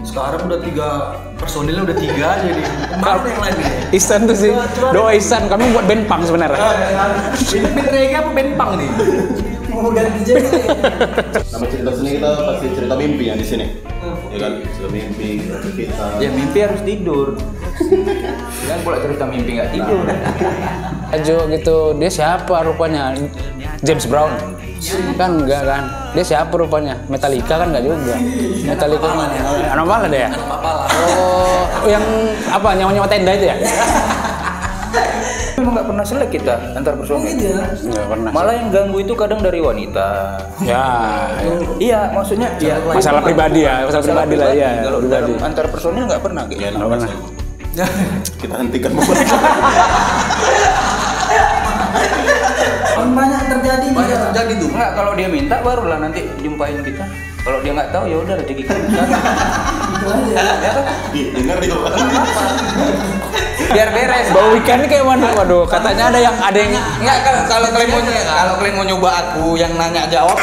Sekarang udah 3 personilnya udah 3 aja nih. Kemana yang lain nih? Ihsan tuh sih. Doa Ihsan, kami buat band punk sebenarnya. Ini band reggae apa band punk nih? Mau ganti genre. Nama cerita seni kita pasti cerita mimpi yang di sini. Ya kan, cerita mimpi, kita. Ya mimpi harus tidur. Kan pula cerita mimpi nggak tidur. Ajo gitu, dia siapa rupanya? James Brown? Kan enggak kan? Dia siapa rupanya? Metallica kan enggak juga? Metallica kan Anomala deh ya? Oh, yang apa? Nyawa-nyawa tenda itu ya? Memang nggak pernah selek kita antar personil. Nggak pernah. Malah yang ganggu itu kadang dari wanita. Ya, Iya, maksudnya ya, masalah pribadi ya, masalah pribadi lah ya. Kalau Pribadi. dalam antar personil nggak pernah kayak gitu. Nggak pernah. Kita hentikan pembahasan. Banyak terjadi. Banyak terjadi tuh. Nggak, kalau dia minta barulah nanti jumpain kita. Kalau dia nggak tahu ya udah rezeki kita. Itu aja. Ya kan? Dengar di bawah. Biar beres. Bau ikan kayak mana? Waduh, katanya ada yang Enggak, kalau kalian mau nyoba aku yang nanya jawab.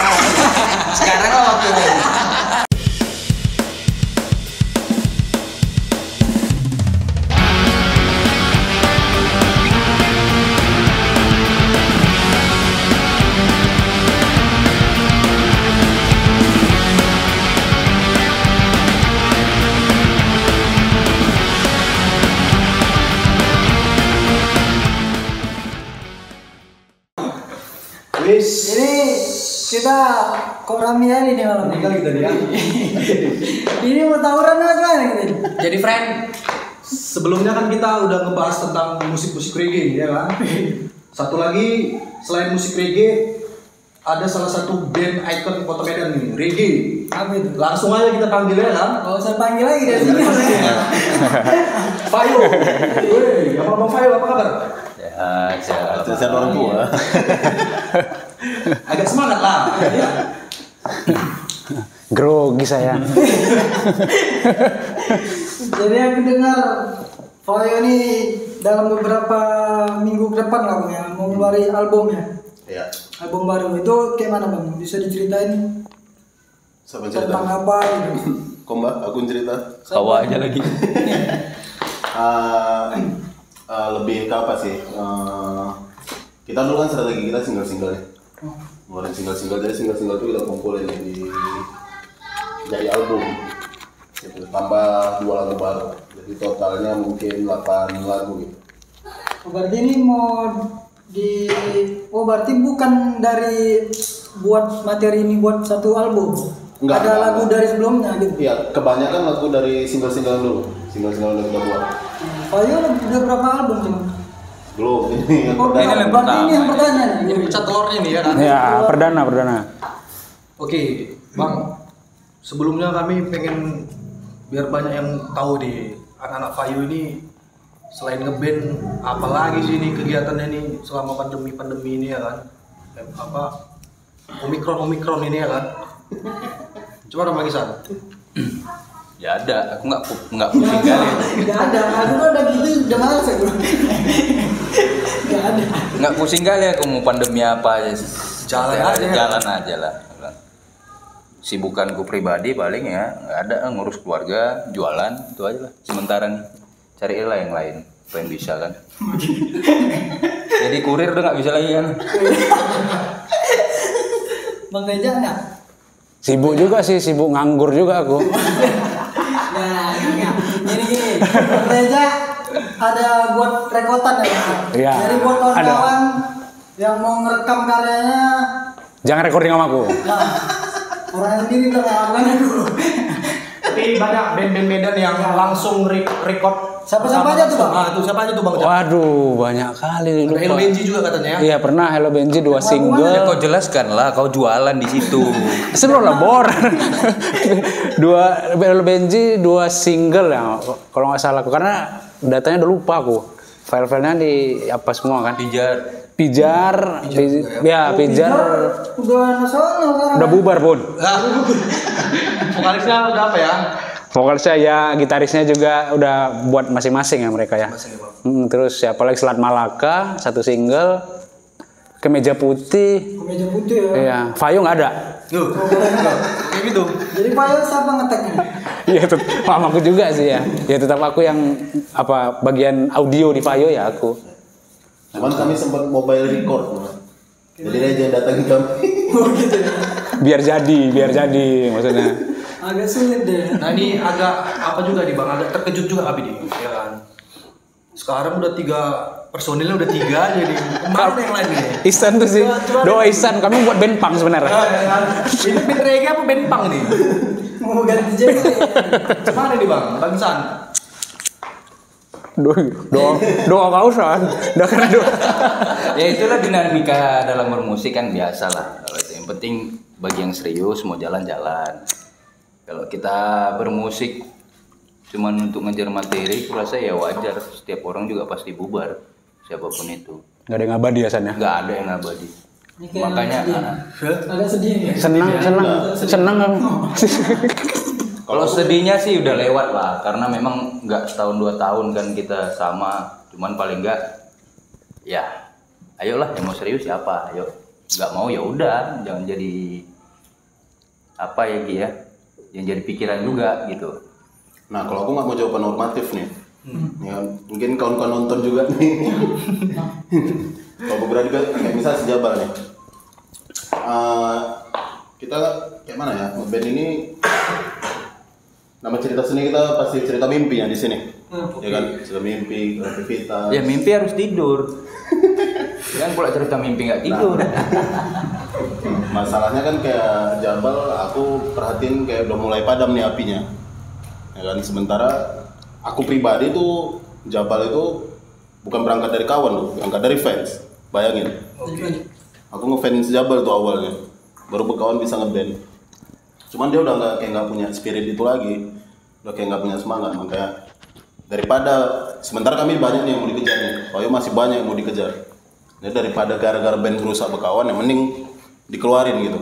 Sekarang lah waktunya. Ini kita kok rame kali nih malam ini. Kita dia. Ini mau tawuran apa gimana kita? Jadi friend, sebelumnya kan kita udah ngebahas tentang musik-musik reggae ya kan. Satu lagi selain musik reggae ada salah satu band ikon Kota Medan nih, reggae. Apa itu? Langsung aja kita panggil ya kan. Kalau saya panggil lagi dari sini. Fayo. Woi, apa Bang Fayo, apa kabar? Tulisan orang tua. Agak semangat lah. Ya. grogi saya. Jadi aku dengar Fayo ini dalam beberapa minggu ke depan lah Bang, ya mau ngeluarin album ya. Iya. Album baru itu kayak mana Bang? Bisa diceritain Siapa yang cerita? tentang apa gitu? Komba, aku yang cerita. Kawa aja lagi. Lebih ke apa sih? Kita dulu kan strategi kita single-single ya. Ngeluarin single-single, jadi single-single itu kita kumpulin jadi album. Gitu. Tambah 2 lagu baru. Jadi totalnya mungkin 8 lagu gitu. Berarti ini mau berarti bukan dari buat materi ini buat satu album. Enggak, Ada enggak, lagu enggak. dari sebelumnya gitu. Iya, kebanyakan lagu dari single-single dulu. Single-single yang kita buat. Fayo udah berapa album sih? Belum, ini yang Oh, pertama. yang berarti ini yang pertama nih. Ini pecah telurnya nih ya kan. Ya, perdana. Oke, Bang. Sebelumnya kami pengen biar banyak yang tahu deh anak-anak Fayo ini selain ngeband apalagi sih ini kegiatannya nih selama pandemi ini ya kan. Apa Omikron ini ya kan. Coba dong Bang Isan. Ya ada, aku nggak pusing kali. Enggak ada. Aku kan udah gitu udah males aku. Enggak ada. Nggak pusing kali aku mau pandemi apa aja. Jalan aja. lah. Sibukanku pribadi paling ya nggak ada, ngurus keluarga, jualan itu aja lah. Sementara nih carilah yang lain, apa yang bisa kan. Jadi kurir udah nggak bisa lagi kan. Bang Reja enggak? Sibuk juga sih, sibuk nganggur juga aku. Nah, gini. Bang Reja ada buat rekotan ya Bang? Iya, Jadi buat kawan-kawan yang mau ngerekam karyanya, Jangan recording sama aku. nah, orang sendiri udah ngapain dulu. Tapi banyak band-band Medan yang langsung record. Siapa-siapa aja tuh, Bang? Ah, itu siapa aja tuh Bang? Waduh, banyak kali. Ada Hello Benji juga katanya ya. Iya, pernah Hello Benji 2 Ya single. kau jelaskan lah, kau jualan di situ. Sebelum labor. 2 Hello Benji 2 single ya, kalau nggak salah aku, karena datanya udah lupa aku. File-filenya di apa semua kan? Pijar, ya Pijar Udah nasional sekarang. udah bubar pun. Vokalisnya udah apa ya? Vokalisnya ya, gitarisnya juga udah buat masing-masing ya mereka ya. Terus ya apalagi Selat Malaka 1 single, kemeja putih. Kemeja putih ya. Iya, Fayo nggak ada. Tuh, kayak gitu. Jadi Pak Yo siapa ngeteknya? Iya, mamaku juga sih ya. Ya tetap aku yang bagian audio di Fayo ya aku. Cuman kami sempat mobile record, Mas. Jadi dia jangan datangin kami. Oh gitu ya. Biar jadi maksudnya. Agak sulit deh. Nah ini agak apa juga nih Bang, agak terkejut juga Abi nih, ya kan. Sekarang udah 3 personilnya udah 3 aja nih. Kemana yang lain nih? Ihsan tuh sih. Doa Ihsan, kami buat band punk sebenarnya. Ini band reggae apa band punk nih? Mau ganti genre. Gimana nih Bang? Bang San. Doa kau usah. Udah karena doa. Ya itulah dinamika dalam bermusik kan biasa lah. Yang penting bagi yang serius mau jalan-jalan. Kalau kita bermusik cuman untuk ngejar materi, aku rasa ya wajar. Setiap orang juga pasti bubar, siapapun itu. Nggak ada yang abadi ya San ya? Nggak ada yang abadi. Ini kayak Makanya agak sedih ya. Senang kamu. kalau sedihnya sih udah lewat lah, karena memang nggak setahun 2 tahun kan kita sama. Cuman paling nggak, ya, ayolah yang mau serius siapa, ayo. Nggak mau ya udah, jangan jadi apa ya Gi ya, yang jadi pikiran juga gitu. Nah, kalau aku nggak mau jawaban normatif nih. Ya, mungkin kawan-kawan nonton juga nih. Kalau beberapa juga kayak misalnya sejabar nih. Kita kayak mana ya? Band ini nama cerita seni kita pasti cerita mimpi yang di sini. Ya kan? Cerita mimpi, kreativitas. Ya mimpi harus tidur. Jangan pula cerita mimpi nggak tidur. Masalahnya kan kayak Jabal, aku perhatiin kayak udah mulai padam nih apinya. Ya kan, sementara aku pribadi tuh Jabal itu bukan berangkat dari kawan loh, berangkat dari fans. Bayangin. Aku ngefans Jabal tuh awalnya, baru berkawan bisa ngeband. Cuman dia udah nggak punya spirit itu lagi, udah kayak nggak punya semangat. Makanya daripada sementara kami banyak nih yang mau dikejar nih, Fayo masih banyak yang mau dikejar. Jadi daripada gara-gara band rusak berkawan, yang mending dikeluarin gitu.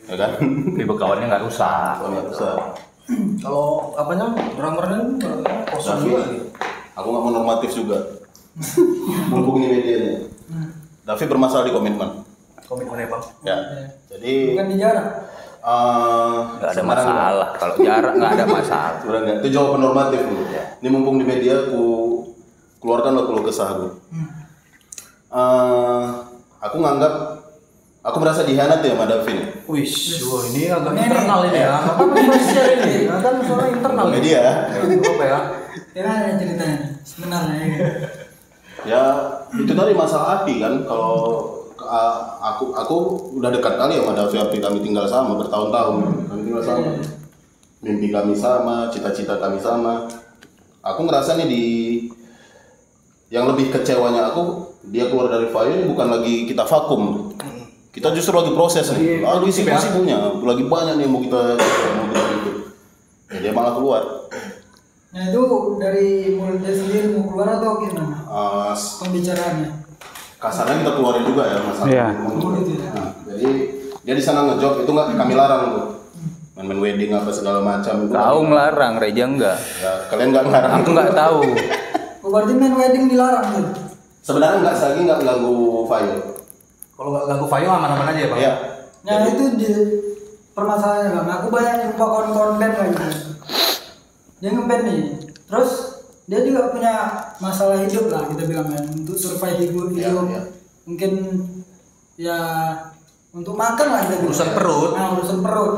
Ya kan? Tapi berkawannya nggak rusak. Nggak usah. Kalau apanya drummernya kosong Davi, juga nih. aku nggak mau normatif juga. Mumpung ini medianya. Davi bermasalah di komitmen. Komitmennya Bang. Ya. Jadi Bukan di jarak. Nggak ada masalah. Kalau jarak nggak ada masalah. Sebenarnya nggak. Itu jawaban normatif dulu. Ini mumpung di media, aku keluarkan lah keluh kesah aku. Aku nganggap, aku merasa dihianati ya sama Davi nih. Wih, wah ini agak internal ini ya. Apa sosial ini? Kan soal internal. Media. Apa ya? Gimana ceritanya sebenarnya? Ya itu tadi masalah api kan. Kalau aku udah dekat kali sama Davi, api kami tinggal sama bertahun-tahun. Kami tinggal sama. Mimpi kami sama, cita-cita kami sama. Aku ngerasa nih yang lebih kecewanya aku, dia keluar dari Fayo ini bukan lagi kita vakum. Kita justru lagi proses nih. Lagi sibuk-sibuknya, lagi banyak nih mau kita gitu. Ya, dia malah keluar. Nah itu dari mulut dia sendiri mau keluar atau gimana? Pembicaraannya? Kasarnya kita keluarin juga ya masalah. Iya. Nah, jadi dia di sana ngejob itu nggak kami larang tuh. Main-main wedding apa segala macam itu. Kau ngelarang, Reja enggak. Ya, kalian nggak ngelarang. Aku nggak tahu. Oh, berarti main wedding dilarang tuh? Sebenarnya nggak lagi nggak ganggu Fayo. Kalau nggak ganggu Fayo aman-aman aja ya Bang. Iya. Nah itu di permasalahannya Bang, aku banyak jumpa kawan-kawan band lagi. Dia ngeband nih, terus dia juga punya masalah hidup lah kita bilang kan, untuk survive hidup. Iya. Mungkin ya untuk makan lah kita bilang. Urusan perut. Nah urusan perut.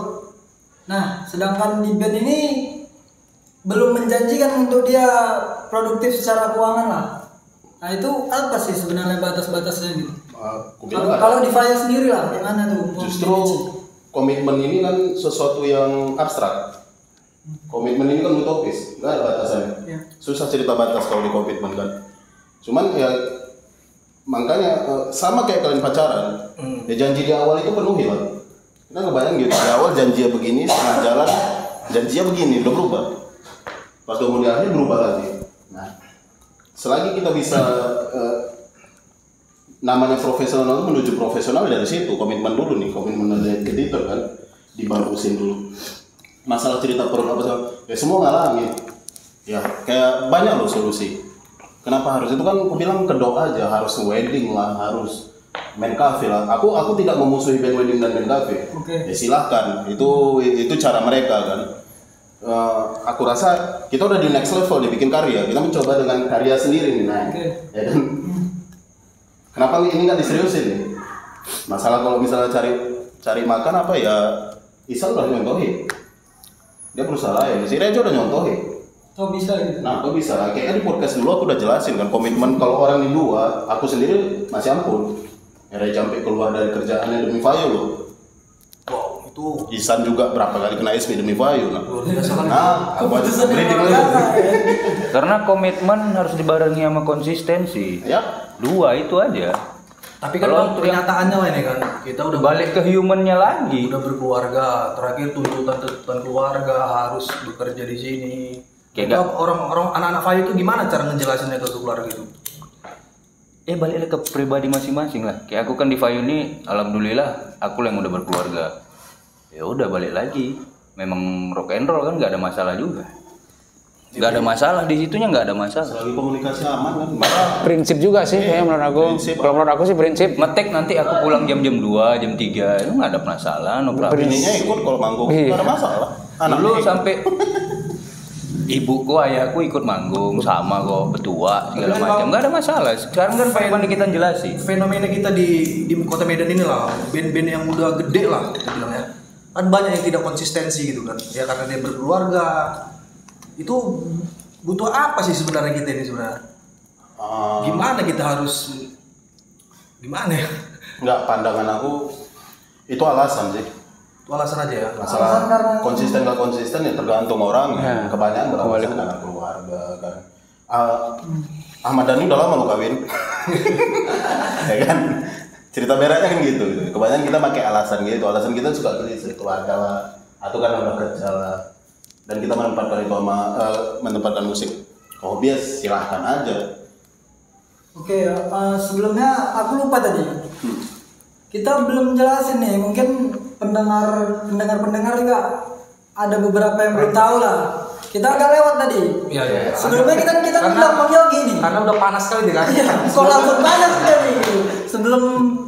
Nah sedangkan di band ini belum menjanjikan untuk dia produktif secara keuangan lah. Nah itu apa sih sebenarnya batas-batasnya gitu? Kalau di Fayo sendiri lah, gimana tuh? Justru komitmen ini kan sesuatu yang abstrak. Komitmen ini kan utopis, nggak ada batasannya. Ya. Susah cerita batas kalau di komitmen kan. Cuman ya makanya sama kayak kalian pacaran, ya janji di awal itu penuhi lah. Kita kebayang gitu, di awal janjinya begini, setengah jalan janjinya begini, udah berubah. Pas udah mau di akhir berubah lagi. Nah, selagi kita bisa namanya profesional menuju profesional dari situ, komitmen dulu nih, komitmen dari editor kan, dibagusin dulu. Masalah cerita perut apa segala, ya semua ngalamin. Ya kayak banyak loh solusi. Kenapa harus itu kan? Aku bilang kedok aja, harus wedding lah, harus main cafe lah. Aku tidak memusuhi band wedding dan band cafe. Oke. Ya silahkan, itu cara mereka kan. Aku rasa kita udah di next level dibikin karya. Kita mencoba dengan karya sendiri nih, nah, Oke. ya kan. Kenapa ini nggak diseriusin nih? Masalah kalau misalnya cari makan apa ya, Isal udah nyontohin. Dia berusaha lain, si Rejo udah nyontohin. Oh bisa gitu. Nah, kok bisa? Kayaknya di podcast dulu aku udah jelasin kan komitmen kalau orang di dua, aku sendiri masih ampun. Rejo sampai keluar dari kerjaannya demi Vayu loh. Wow, itu Isan juga berapa kali kena SP demi Vayu. Nah, luar biasa kan. aku aja Keputusan yang breeding luar lagi. biasa, ya. Karena komitmen harus dibarengi sama konsistensi. Ya, 2 itu aja. Tapi kan Kalau Bang, kenyataannya lah ini kan, kita udah Balik ke humannya lagi. udah berkeluarga, terakhir tuntutan keluarga harus bekerja di sini. Kayak Kita orang anak-anak Fayu itu gimana cara ngejelasinnya ke keluarga itu? Balik lagi ke pribadi masing-masing lah. Kayak aku kan di Vayu ini, alhamdulillah aku yang udah berkeluarga. Ya udah balik lagi. Memang rock and roll kan nggak ada masalah juga. Nggak ada masalah di situnya, nggak ada masalah. selagi komunikasi aman kan. Malah Prinsip juga sih ya menurut aku. Kalau menurut aku sih prinsip. Ngetek nanti aku pulang jam-jam 2, jam 3 itu nggak ada masalah, no problem. bininya ikut kalau manggung, Iya. nggak ada masalah. Dulu Anaknya sampai ibuku, ayahku ikut manggung sama kok, betua segala Tapi kan macam, nggak ada masalah. Sekarang kan bagaimana kita jelasin? Fenomena kita di kota Medan ini lah, band-band yang udah gede lah, kita bilang ya. Kan banyak yang tidak konsistensi gitu kan, ya karena dia berkeluarga. Itu butuh apa sih sebenarnya kita ini sebenarnya? Gimana kita harus gimana ya? nggak, pandangan aku itu alasan sih. Itu alasan aja ya. Masalah Alasan karena- konsisten nggak konsisten ya tergantung orang. Ya. Kebanyakan beralasan karena keluarga kan. Ahmad Dhani udah lama lo kawin, ya kan? Cerita beraknya kan gitu. Kebanyakan kita pakai alasan gitu. Alasan kita suka klise, keluarga lah, atau karena udah kerja lah. Dan kita menempatkan musik hobi, silahkan aja. Oke, sebelumnya aku lupa tadi. Kita belum jelasin nih, mungkin pendengar juga ada beberapa yang belum tahu lah. Kita agak lewat tadi. Iya, iya. Sebelumnya kita Karena- bilang Bang Yogi nih. Karena udah panas sekali kan. Iya, kok langsung panas sekali. Sebelum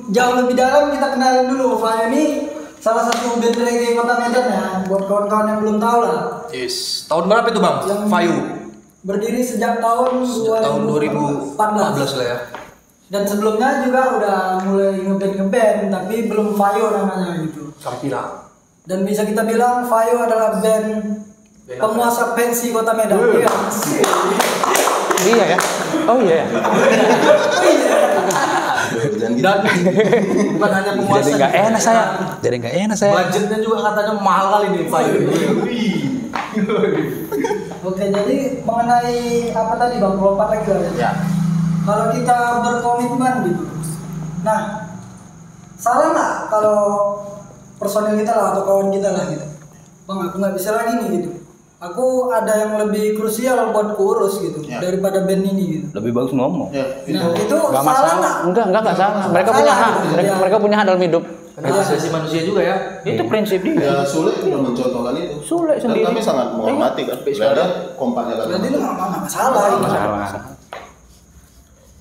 jauh lebih dalam kita kenalin dulu. Faya ini salah satu band reggae kota Medan ya. Buat kawan-kawan yang belum tahu lah. Yes. Tahun berapa itu Bang? Yang Fayu. Berdiri sejak tahun Tahun 2014 lah ya. Dan sebelumnya juga udah mulai ngeband tapi belum Fayo namanya gitu. Sampira. Dan bisa kita bilang Fayo adalah band penguasa pensi kota Medan. Iya. Iya ya. Oh iya ya. Jangan gitu. Dan bukan hanya penguasa. Jadi nggak enak saya. Jadi nggak enak saya. Budgetnya juga katanya mahal kali nih Fayu. Oke, jadi mengenai apa tadi Bang? Lompat lagi lah ya. Ya. Kalau kita berkomitmen gitu. Nah, salah nggak kalau personil kita lah atau kawan kita lah gitu. Bang, aku nggak bisa lagi nih gitu. Aku ada yang lebih krusial buat kurus gitu Ya. daripada band ini gitu. Lebih bagus ngomong. Ya, Nah, itu Nggak salah masalah. nggak? Enggak salah. Mereka Salah punya hak. gitu, Mereka, ya. mereka punya hak dalam hidup. Karena asasi manusia juga ya. Itu prinsip dia. Ya sulit udah mencontohkan itu. Sule Dan sendiri. kami sangat menghormati kan. Sampai sekarang. Lihat kompaknya kan. Berarti itu nggak masalah. Gitu. Masalah.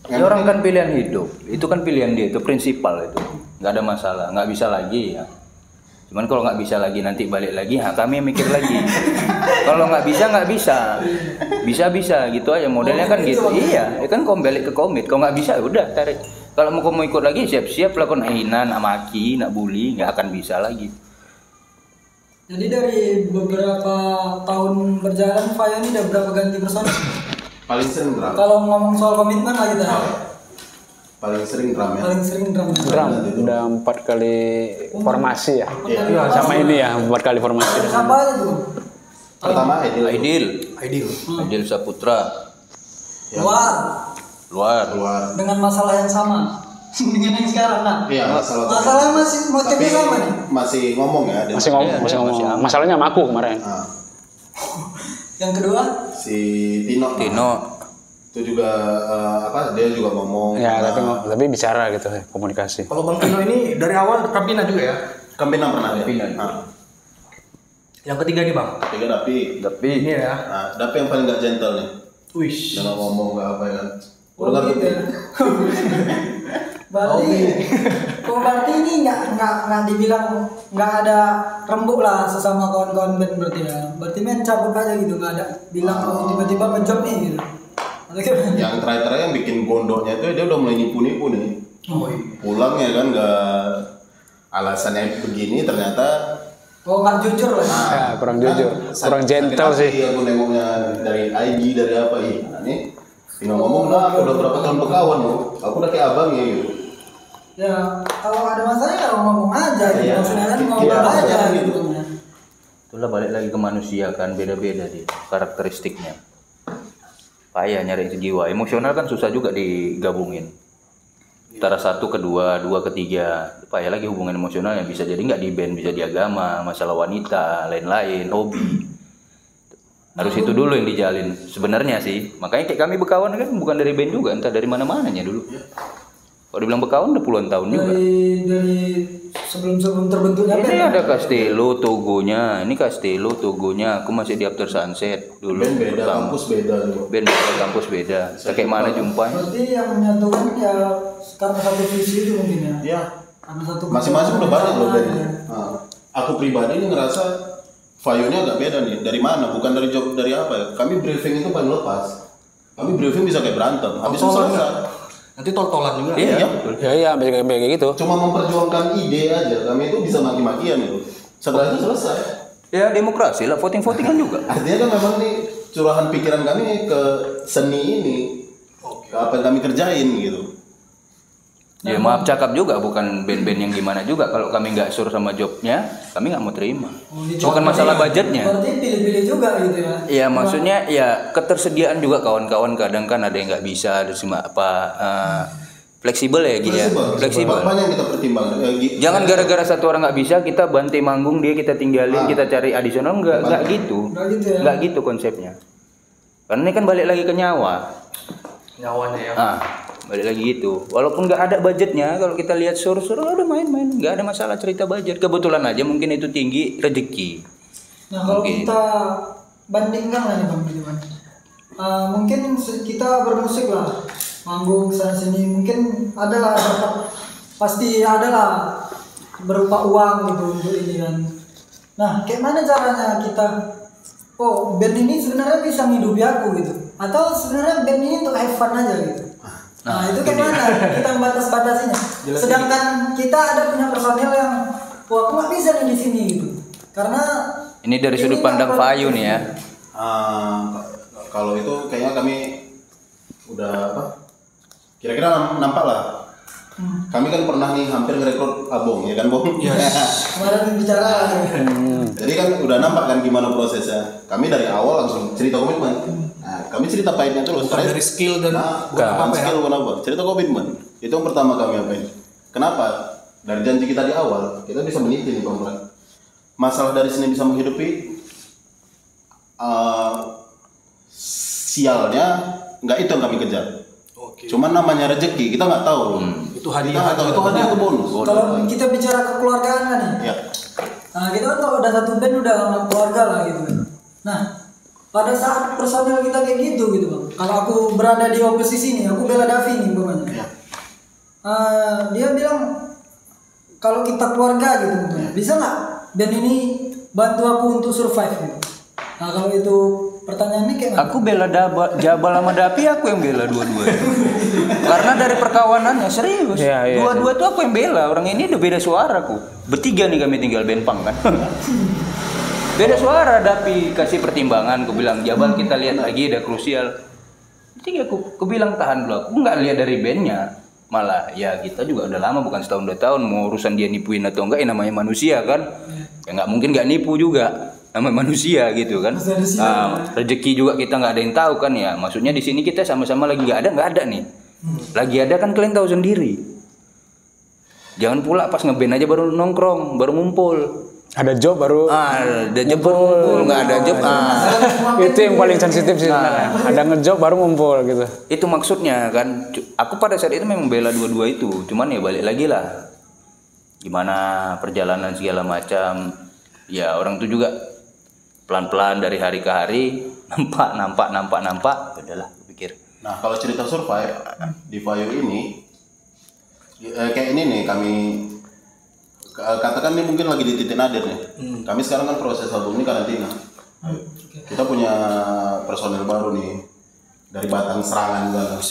Ya orang kan pilihan hidup, itu kan pilihan dia, itu prinsipal itu, nggak ada masalah, nggak bisa lagi ya. Cuman kalau nggak bisa lagi nanti balik lagi, kami yang mikir lagi. Kalau nggak bisa gitu aja modelnya kan gitu. Iya, ya kan balik ke komit. Kalau nggak bisa, udah tarik. Kalau mau kamu ikut lagi, siap-siap lakukan hina, nak maki, nak bully, nggak akan bisa lagi. Jadi dari beberapa tahun berjalan, Faya ini udah berapa ganti personil? Paling sering drum. Kalau ngomong soal komitmen lah kita. Paling sering drum ya. Paling sering drum. Drum udah 4 kali formasi ya. Iya. Sama ini ya 4 kali formasi. Siapa aja tuh? Pertama Aidil Ideal. Saputra, Luar luar. dengan masalah yang sama dengan yang sekarang kan? Iya, Masalah masih motifnya Tapi sama nih. masih ngomong ya. dia. Masih ngomong. masih aman. Masalahnya sama aku kemarin. Nah, Yang kedua, si Tino. Tino, Itu juga dia juga ngomong. Ya, Nah, tapi bicara gitu komunikasi. Kalau Bang Tino ini dari awal Kampina juga ya. Kampina pernah ya. Kampina. Nah, Yang ketiga nih Bang. tiga Dapi. tapi Ini ya. Nah, Dapi yang paling gak gentle nih. Wish. Jangan ngomong gak apa ya kan. oh, gitu ya. Berarti ini nggak dibilang nggak ada rembuk lah sesama kawan-kawan band berarti ya. Berarti main cabut aja gitu, nggak ada bilang tiba-tiba ngejob nih gitu. Yang terakhir yang bikin gondoknya itu dia udah mulai nipu-nipu nih. Pulang ya kan nggak alasannya begini ternyata. Nggak jujur lah. Ya, kurang jujur, kurang gentle sih. Aku nengoknya dari IG dari apa ini tinggal ngomong lah, udah berapa tahun berkawan loh, aku udah kayak abangnya gitu. Ya kalau ada masalah ya ngomong aja gitu, maksudnya kan ngomong aja gitu. Itulah balik lagi ke manusia kan, beda-beda deh karakteristiknya. Payah nyari jiwa, emosional kan susah juga digabungin. Antara satu ke dua, dua ke tiga, payah lagi hubungan emosional yang bisa jadi nggak di band, bisa di agama, masalah wanita, lain-lain, hobi. Harus itu dulu yang dijalin sebenarnya sih. Makanya kayak kami berkawan kan bukan dari band juga, entah dari mana-mananya dulu. Kalau dibilang berkawan udah puluhan tahun juga. Dari sebelum terbentuknya Ini band. ada Castello, Togonya. Ini Castello, Togonya. Aku masih di After Sunset dulu. Band beda, pertama. kampus beda juga. Band beda, kampus beda. Kayak mana jumpanya? Berarti yang menyatukan ya karena satu visi itu mungkin ya. Iya. Karena satu Masing-masing udah banyak loh kebersamaan bandnya. aja. Nah, aku pribadi ini ngerasa Vayo-nya agak beda nih. Dari mana? Bukan dari job dari apa ya? Kami briefing itu paling lepas. Kami briefing bisa kayak berantem. Habis itu selesai. Nanti tol-tolan juga. Iya. Ya kayak gitu. Cuma memperjuangkan ide aja. Kami itu bisa maki-makian itu. Setelah itu selesai. Ya demokrasi lah, voting-votingan juga. Artinya kan memang nih curahan pikiran kami ke seni ini. Ke apa yang kami kerjain gitu. Ya maaf cakap juga, bukan band-band yang gimana juga. Kalau kami nggak sur sama jobnya, kami nggak mau terima. Bukan masalah budgetnya. Berarti pilih-pilih juga gitu ya. Ya maksudnya ya ketersediaan juga kawan-kawan kadang kan ada yang nggak bisa, ada cuma fleksibel ya gitu ya. Fleksibel. Banyak yang kita pertimbangkan. Jangan gara-gara satu orang nggak bisa kita bantai manggung dia kita tinggalin kita cari adisional nggak gitu. Nggak gitu ya. Nggak gitu konsepnya. Karena ini kan balik lagi ke nyawa. Nyawanya ya. Balik lagi gitu. Walaupun nggak ada budgetnya, kalau kita lihat sur-sur udah main-main, nggak ada masalah cerita budget. Kebetulan aja mungkin itu tinggi rezeki. Nah kalau Mungkin. kita bandingkan lah nih Bang gitu kan. Mungkin kita bermusik lah, manggung sana sini, mungkin adalah dapat, pasti adalah berupa uang gitu untuk ini kan. Nah kayak mana caranya kita, band ini sebenarnya bisa menghidupi aku gitu, atau sebenarnya band ini untuk have fun aja gitu. Nah itu kayak mana kita membatas-batasinya. Sedangkan kita ada punya personil yang, aku nggak bisa nih di sini gitu, karena Ini dari sudut pandang Vayu nih ya. Kalau itu kayaknya kami udah apa? Kira-kira nampak lah. Kami kan pernah nih hampir ngerekrut Abong ya kan Bong? kemarin bicara. Jadi kan udah nampak kan gimana prosesnya. Kami dari awal langsung cerita komitmen. Nah, kami cerita pahitnya terus. Bukan dari skill dan bukan apa-apa ya. Skill bukan apa. Cerita komitmen. Itu yang pertama kami apain. Kenapa? Dari janji kita di awal, kita bisa meniti nih kontrak. Masalah dari sini bisa menghidupi, sialnya nggak itu yang kami kejar. Cuman namanya rezeki kita nggak tahu. Itu hadiah. Kita nggak tahu itu hadiah atau bonus. Kalau kita bicara kekeluargaan kan nih, Ya. nah kita kan kalau udah satu band udah anak keluarga lah gitu kan. Nah pada saat personil kita kayak gitu Bang. Kalau aku berada di oposisi nih, aku bela Davi nih pokoknya. Ya. Dia bilang kalau kita keluarga gitu, bisa nggak band ini bantu aku untuk survive gitu. Nah kalau itu pertanyaannya kayak mana? Aku bela Jabal sama Dapi, aku yang bela dua-duanya. Karena dari perkawanannya serius. Iya. Dua-dua tuh aku yang bela. Orang ini udah beda suara aku. Bertiga nih kami tinggal benpang kan. Beda suara, Dapi kasih pertimbangan. Aku bilang Jabal kita lihat lagi ada krusial. Bertiga aku bilang tahan dulu. Aku nggak lihat dari bandnya. Malah ya kita juga udah lama bukan setahun 2 tahun mau urusan dia nipuin atau enggak, ya namanya manusia kan. Ya nggak mungkin nggak nipu juga. Namanya manusia gitu kan. Rezeki juga kita nggak ada yang tahu kan ya. Maksudnya di sini kita sama-sama lagi nggak ada nih. Lagi ada kan kalian tahu sendiri. Jangan pula pas ngeband aja baru nongkrong, baru ngumpul. Ada job baru. Ada job baru ngumpul, nggak ada job. Itu yang paling sensitif sih sebenarnya. Ada ngejob baru ngumpul gitu. Itu maksudnya kan. Aku pada saat itu memang bela dua-dua itu. Cuman ya balik lagi lah. Gimana perjalanan segala macam. Ya orang itu juga pelan-pelan dari hari ke hari nampak. Udahlah, aku pikir. Nah kalau cerita survive di Vayo ini Kayak ini nih kami katakan ini mungkin lagi di titik nadir nih. Kami sekarang kan proses album ini karantina. Kita punya personel baru nih dari Batang Serangan juga.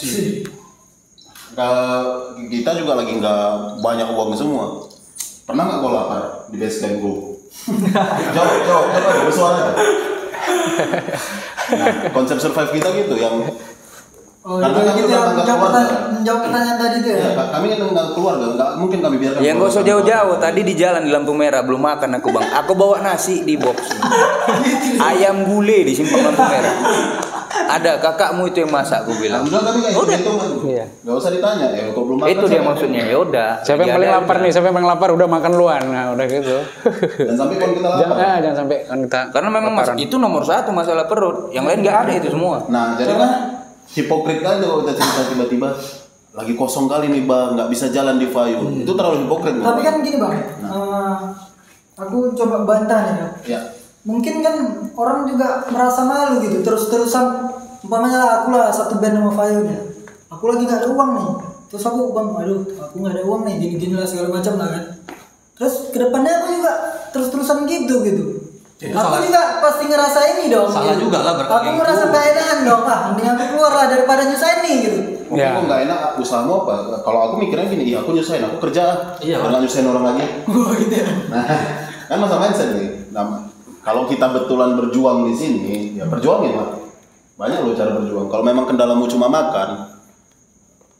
Kita juga lagi nggak banyak uang semua. Pernah nggak kau lapar di base camp gue? Jawab, coba bersuara. Nah, konsep survive kita gitu yang karena kami gitu udah nggak keluarga. Menjawab pertanyaan tadi itu ya. Kami kan nggak keluarga, nggak mungkin kami biarkan. Ya nggak usah jauh-jauh. Tadi di jalan di lampu merah belum makan aku bang. Aku bawa nasi di box. Ayam gulai di simpang lampu merah. Ada kakakmu itu yang masak, aku bilang. Udah kami kayak gitu kan. Iya. Nggak usah ditanya, kok belum makan. Itu dia maksudnya. Ya udah. Siapa yang paling lapar nih? Siapa yang paling lapar udah makan luan. Nah, udah gitu. Dan sampai kalau kita lapar. Jangan sampai kan kita. Karena memang itu nomor satu masalah perut. Yang lain nggak ada itu semua. Nah, jadi kan hipokrit aja kalau kita cerita tiba-tiba lagi kosong kali nih bang, nggak bisa jalan di Fayu. Itu terlalu hipokrit. Tapi kan gini bang, aku coba bantah nih ya. Ya. Mungkin kan orang juga merasa malu gitu, terus-terusan umpamanya aku lah satu band sama Fayu nih. Aku lagi nggak ada uang nih. Terus aku bang, aduh, aku nggak ada uang nih, gini-gini lah segala macam lah kan. Terus kedepannya aku juga terus-terusan gitu. Ya, aku salah. juga pasti ngerasa ini dong. Salah gitu. juga lah berarti Aku gitu. merasa gak enakan dong, mending aku keluar lah daripada nyusahin nih gitu. Oke, kok nggak enak usahamu apa? Kalau aku mikirnya gini, iya aku nyusahin, aku kerja, nggak nyusahin orang lagi. Gitu ya. Nah, kan masa mindset nih. Nah, kalau kita betulan berjuang di sini, ya perjuangin lah. Banyak loh cara berjuang. Kalau memang kendalamu cuma makan,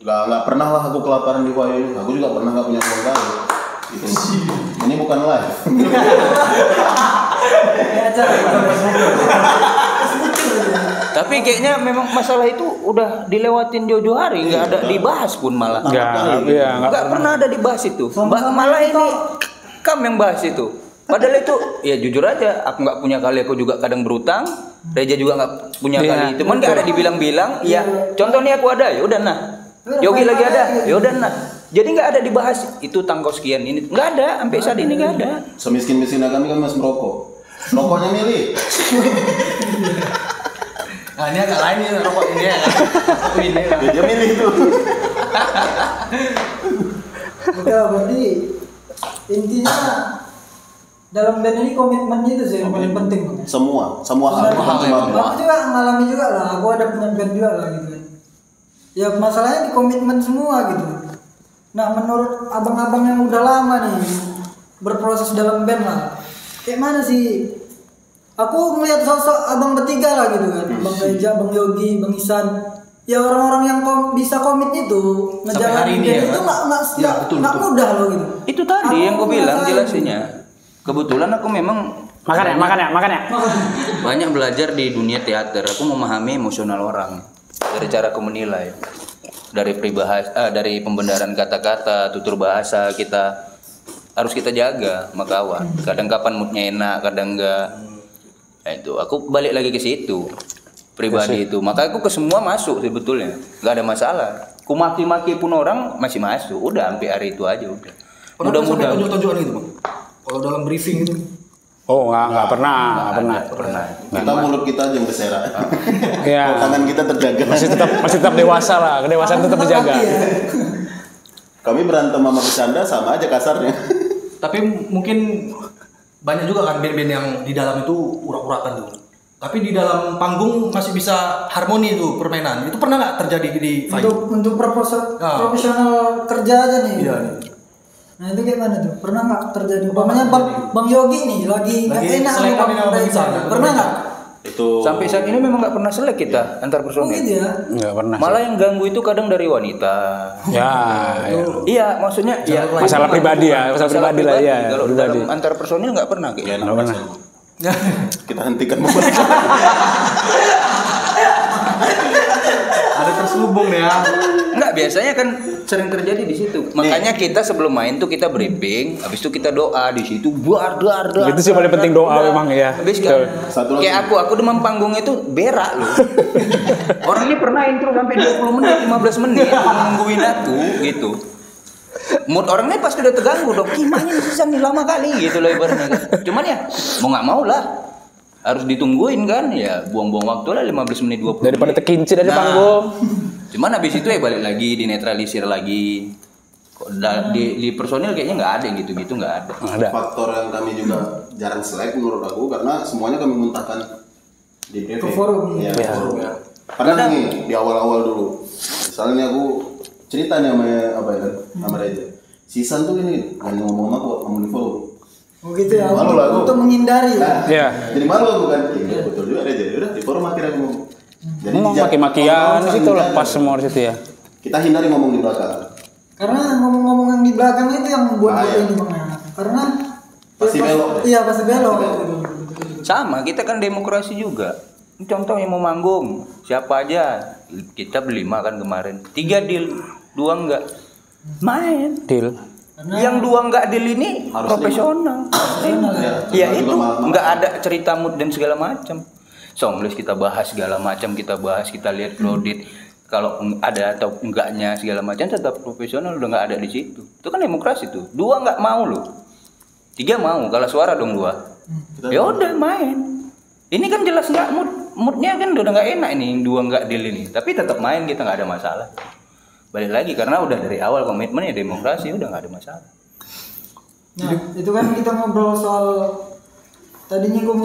nggak pernah lah aku kelaparan di Fayu ini. Aku juga pernah nggak punya uang kali. Gitu. Ini bukan live. Tapi kayaknya memang masalah itu udah dilewatin jauh-jauh hari, nggak ada dibahas pun malah. Nggak pernah ada dibahas itu. Malah ini kamu yang bahas itu. Padahal itu, ya jujur aja, aku nggak punya kali, aku juga kadang berutang. Reja juga nggak punya kali. Cuman nggak ada dibilang-bilang. Ya, contohnya aku ada, ya udah nah. Yogi lagi ada, ya udah nah. Jadi nggak ada dibahas itu tangkos sekian ini, nggak ada, sampai saat ini nggak ada. Semiskin-miskinnya kami kan masih merokok. Rokoknya milih. Nah ini agak lain nih rokok ini ya kan. Ini ya. Dia milih tuh. Oke, berarti intinya dalam band ini komitmen itu sih yang paling penting. Semua hal. Aku juga ngalami juga lah, aku ada punya band juga lah gitu kan. Ya masalahnya di komitmen semua gitu. Nah menurut abang-abang yang udah lama nih berproses dalam band lah, kayak mana sih? Aku melihat sosok abang bertiga lah gitu kan, Bang Reja, Bang Yogi, Bang Isan. Ya orang-orang yang bisa komit itu ngejalanin band itu nggak mudah loh gitu. Itu tadi yang gue bilang jelasinnya. Kebetulan aku memang makan ya. banyak belajar di dunia teater. Aku memahami emosional orang dari cara aku menilai, dari dari pembenaran kata-kata, tutur bahasa kita harus kita jaga sama kawan. Kadang kapan moodnya enak, kadang enggak. Nah, itu aku balik lagi ke situ pribadi itu. Maka aku ke semua masuk sebetulnya, nggak ada masalah. Ku maki-maki pun orang masih masuk. Udah sampai hari itu aja udah. Mudah-mudahan tunjuk-tunjukan gitu bang. Kalau dalam briefing itu. Oh nggak pernah. Kita mulut kita aja yang berserak. Iya. Tangan kita terjaga. Masih tetap dewasa lah, kedewasaan tetap dijaga. Kami berantem sama bercanda sama aja kasarnya. Tapi mungkin banyak juga kan band-band yang di dalam itu urak-urakan tuh. Tapi di dalam panggung masih bisa harmoni tuh permainan. Itu pernah nggak terjadi di Fayu? Untuk profesional kerja aja nih. Iya. Nah itu gimana tuh? Pernah nggak terjadi? Umpamanya Bang Yogi nih lagi nggak enak sama Bang Reja. Pernah nggak? Itu sampai saat ini memang nggak pernah selek kita antar personil. Gitu ya? Nggak pernah. Malah yang ganggu itu kadang dari wanita. Iya, maksudnya ya masalah pribadi ya, masalah pribadi lah ya. Kalau dalam antar personil nggak pernah kayaknya. nggak pernah. Kita hentikan Ada terselubung ya. Enggak, biasanya kan sering terjadi di situ. Makanya kita sebelum main tuh kita briefing, habis itu kita doa di situ. Dar. Itu sih paling penting doa memang ya. Habis kan. Kayak aku demam panggung itu berak loh. Orang ini pernah intro sampai 20 menit, 15 menit nungguin aku gitu. Mood orangnya pasti udah terganggu dong. Gimana nih sisa nih lama kali gitu loh ibaratnya kan. Cuman ya mau nggak mau lah. Harus ditungguin kan, ya buang-buang waktu lah 15 menit 20 daripada menit. terkincir dari panggung. Cuman habis itu ya balik lagi, dinetralisir lagi. Di personil kayaknya nggak ada yang gitu-gitu, nggak ada. Ada. Faktor yang kami juga jarang selek menurut aku karena semuanya kami muntahkan di briefing. Ke forum. Iya, Ya. ke forum ya. Karena nih di awal-awal dulu, misalnya nih aku cerita nih sama apa ya kan, sama Reja. Sisan tuh ini nggak ngomong aku ngomong di forum. Oh gitu ya, Malu lah aku. untuk menghindari ya. Nah, Iya. jadi malu aku kan. Iya betul juga Reja. Udah di forum akhirnya aku ngomong. Jadi Ngomong dijak- maki-makian ngomong di situ saling lepas jaga. semua di situ ya. Kita hindari ngomong di belakang. Karena ngomong-ngomong yang di belakang itu yang membuat Bahaya. ini Bang ya. Karena Pasti belok deh. Iya, pasti belok. Sama, kita kan demokrasi juga. Contoh yang mau manggung, siapa aja? Kita berlima kan kemarin. 3 deal, 2 enggak. Main. Deal. Yang 2 enggak deal ini Harus profesional. Ya itu enggak ada cerita mood dan segala macam. Songlist kita bahas segala macam, kita lihat kredit. Kalau ada atau enggaknya segala macam tetap profesional, udah enggak ada di situ. Itu kan demokrasi tuh. 2 enggak mau loh. 3 mau, kalah suara dong 2. Ya udah main. Ini kan jelas nggak moodnya kan udah nggak enak ini, 2 nggak deal ini. Tapi tetap main, kita nggak ada masalah. Balik lagi karena udah dari awal komitmennya demokrasi, udah nggak ada masalah. Nah, itu kan kita ngobrol soal tadi nyinggung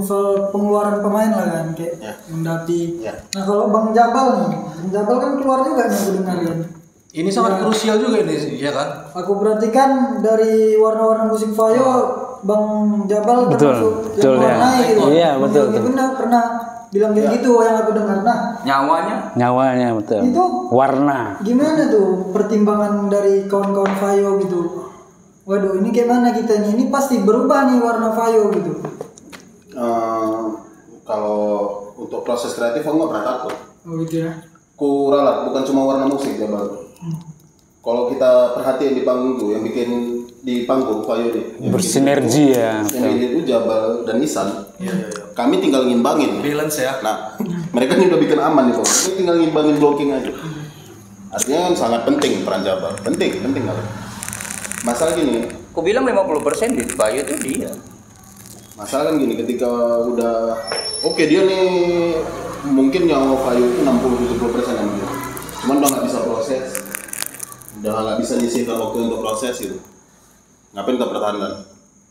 soal pengeluaran pemain lah kan, kayak Ya. Mendati. Ya. Nah kalau Bang Jabal nih, Bang Jabal kan keluar juga nih aku dengar kan. Ini sangat krusial juga ini, ya kan? Aku perhatikan dari warna-warna musik Vayo, Bang Jabal Betul, termasuk betul, yang ya. warnai gitu. Iya, betul, Bang Yogi betul. benar pernah bilang kayak gitu yang aku dengar. Nah, Nyawanya betul. Itu warna. gimana tuh pertimbangan dari kawan-kawan Vayo gitu? Waduh, ini kayak mana kita nih? Ini pasti berubah nih warna Vayo gitu. Kalau untuk proses kreatif aku nggak pernah takut. Oh gitu ya. Ku ralat, bukan cuma warna musik ya bang. Kalau kita perhatiin di panggung tuh, yang bikin di panggung Vayo nih, yang Bersinergi bikin ya. itu, yang bikin itu Jabal dan Isan. Kami tinggal ngimbangin. Balance ya. Nah, mereka ini udah bikin aman nih bang. Ini tinggal ngimbangin blocking aja. Artinya kan sangat penting peran Jabal. Penting kan. Masalah gini, Aku bilang 50% di Bayu itu dia. masalah kan gini, ketika udah oke dia nih mungkin yang Vayo itu 60-70% yang dia. Cuman udah nggak bisa proses, udah nggak bisa nyisihkan waktu untuk proses gitu. Ngapain kita pertahankan?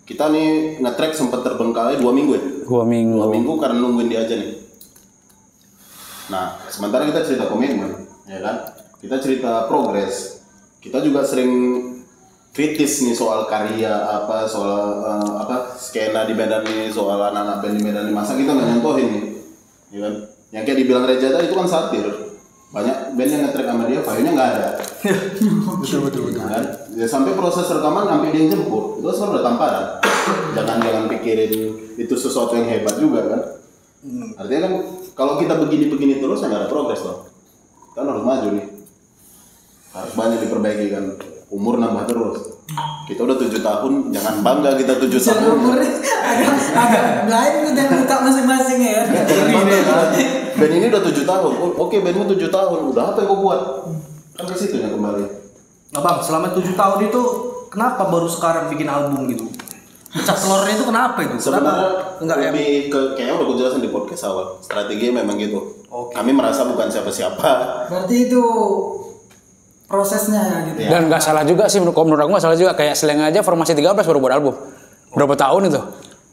Kita nih nge-track sempat terbengkalai 2 minggu ya. 2 minggu. 2 minggu karena nungguin dia aja nih. Nah, sementara kita cerita komitmen, ya kan? Kita cerita progres. Kita juga sering kritis nih soal karya apa, soal skena di Medan nih, soal anak-anak band di Medan nih. Masa kita nggak nyontohin nih, ya kan? Yang kayak dibilang Reja tadi itu kan satir. Banyak band yang nge-track sama dia, Vayo-nya nggak ada. betul. Kan? Ya, sampai proses rekaman sampai dia yang jemput, itu sebenarnya udah tamparan. jangan pikirin itu sesuatu yang hebat juga kan. Artinya kan kalau kita begini terus ya nggak ada progres loh. Kan harus maju nih, harus banyak diperbaiki kan. Umur nambah terus. Kita udah 7 tahun, jangan bangga kita 7 tahun. agak lain nih dan buka masing-masing ya. Jangan bangga kan. Band ini udah 7 tahun. Oke, bandmu 7 tahun. Udah apa yang kau buat? Kan ke situ ya kembali. Nah bang, selama 7 tahun itu kenapa baru sekarang bikin album gitu? Pecah telurnya itu kenapa itu? Sebenarnya Enggak ya? lebih ke kayaknya udah gue jelasin di podcast awal. Strateginya memang gitu. Oke. Kami merasa bukan siapa-siapa. Berarti itu prosesnya ya gitu. Ya. Dan nggak salah juga sih menurut aku nggak salah juga, kayak Slang aja formasi 13 baru buat album. Berapa tahun itu?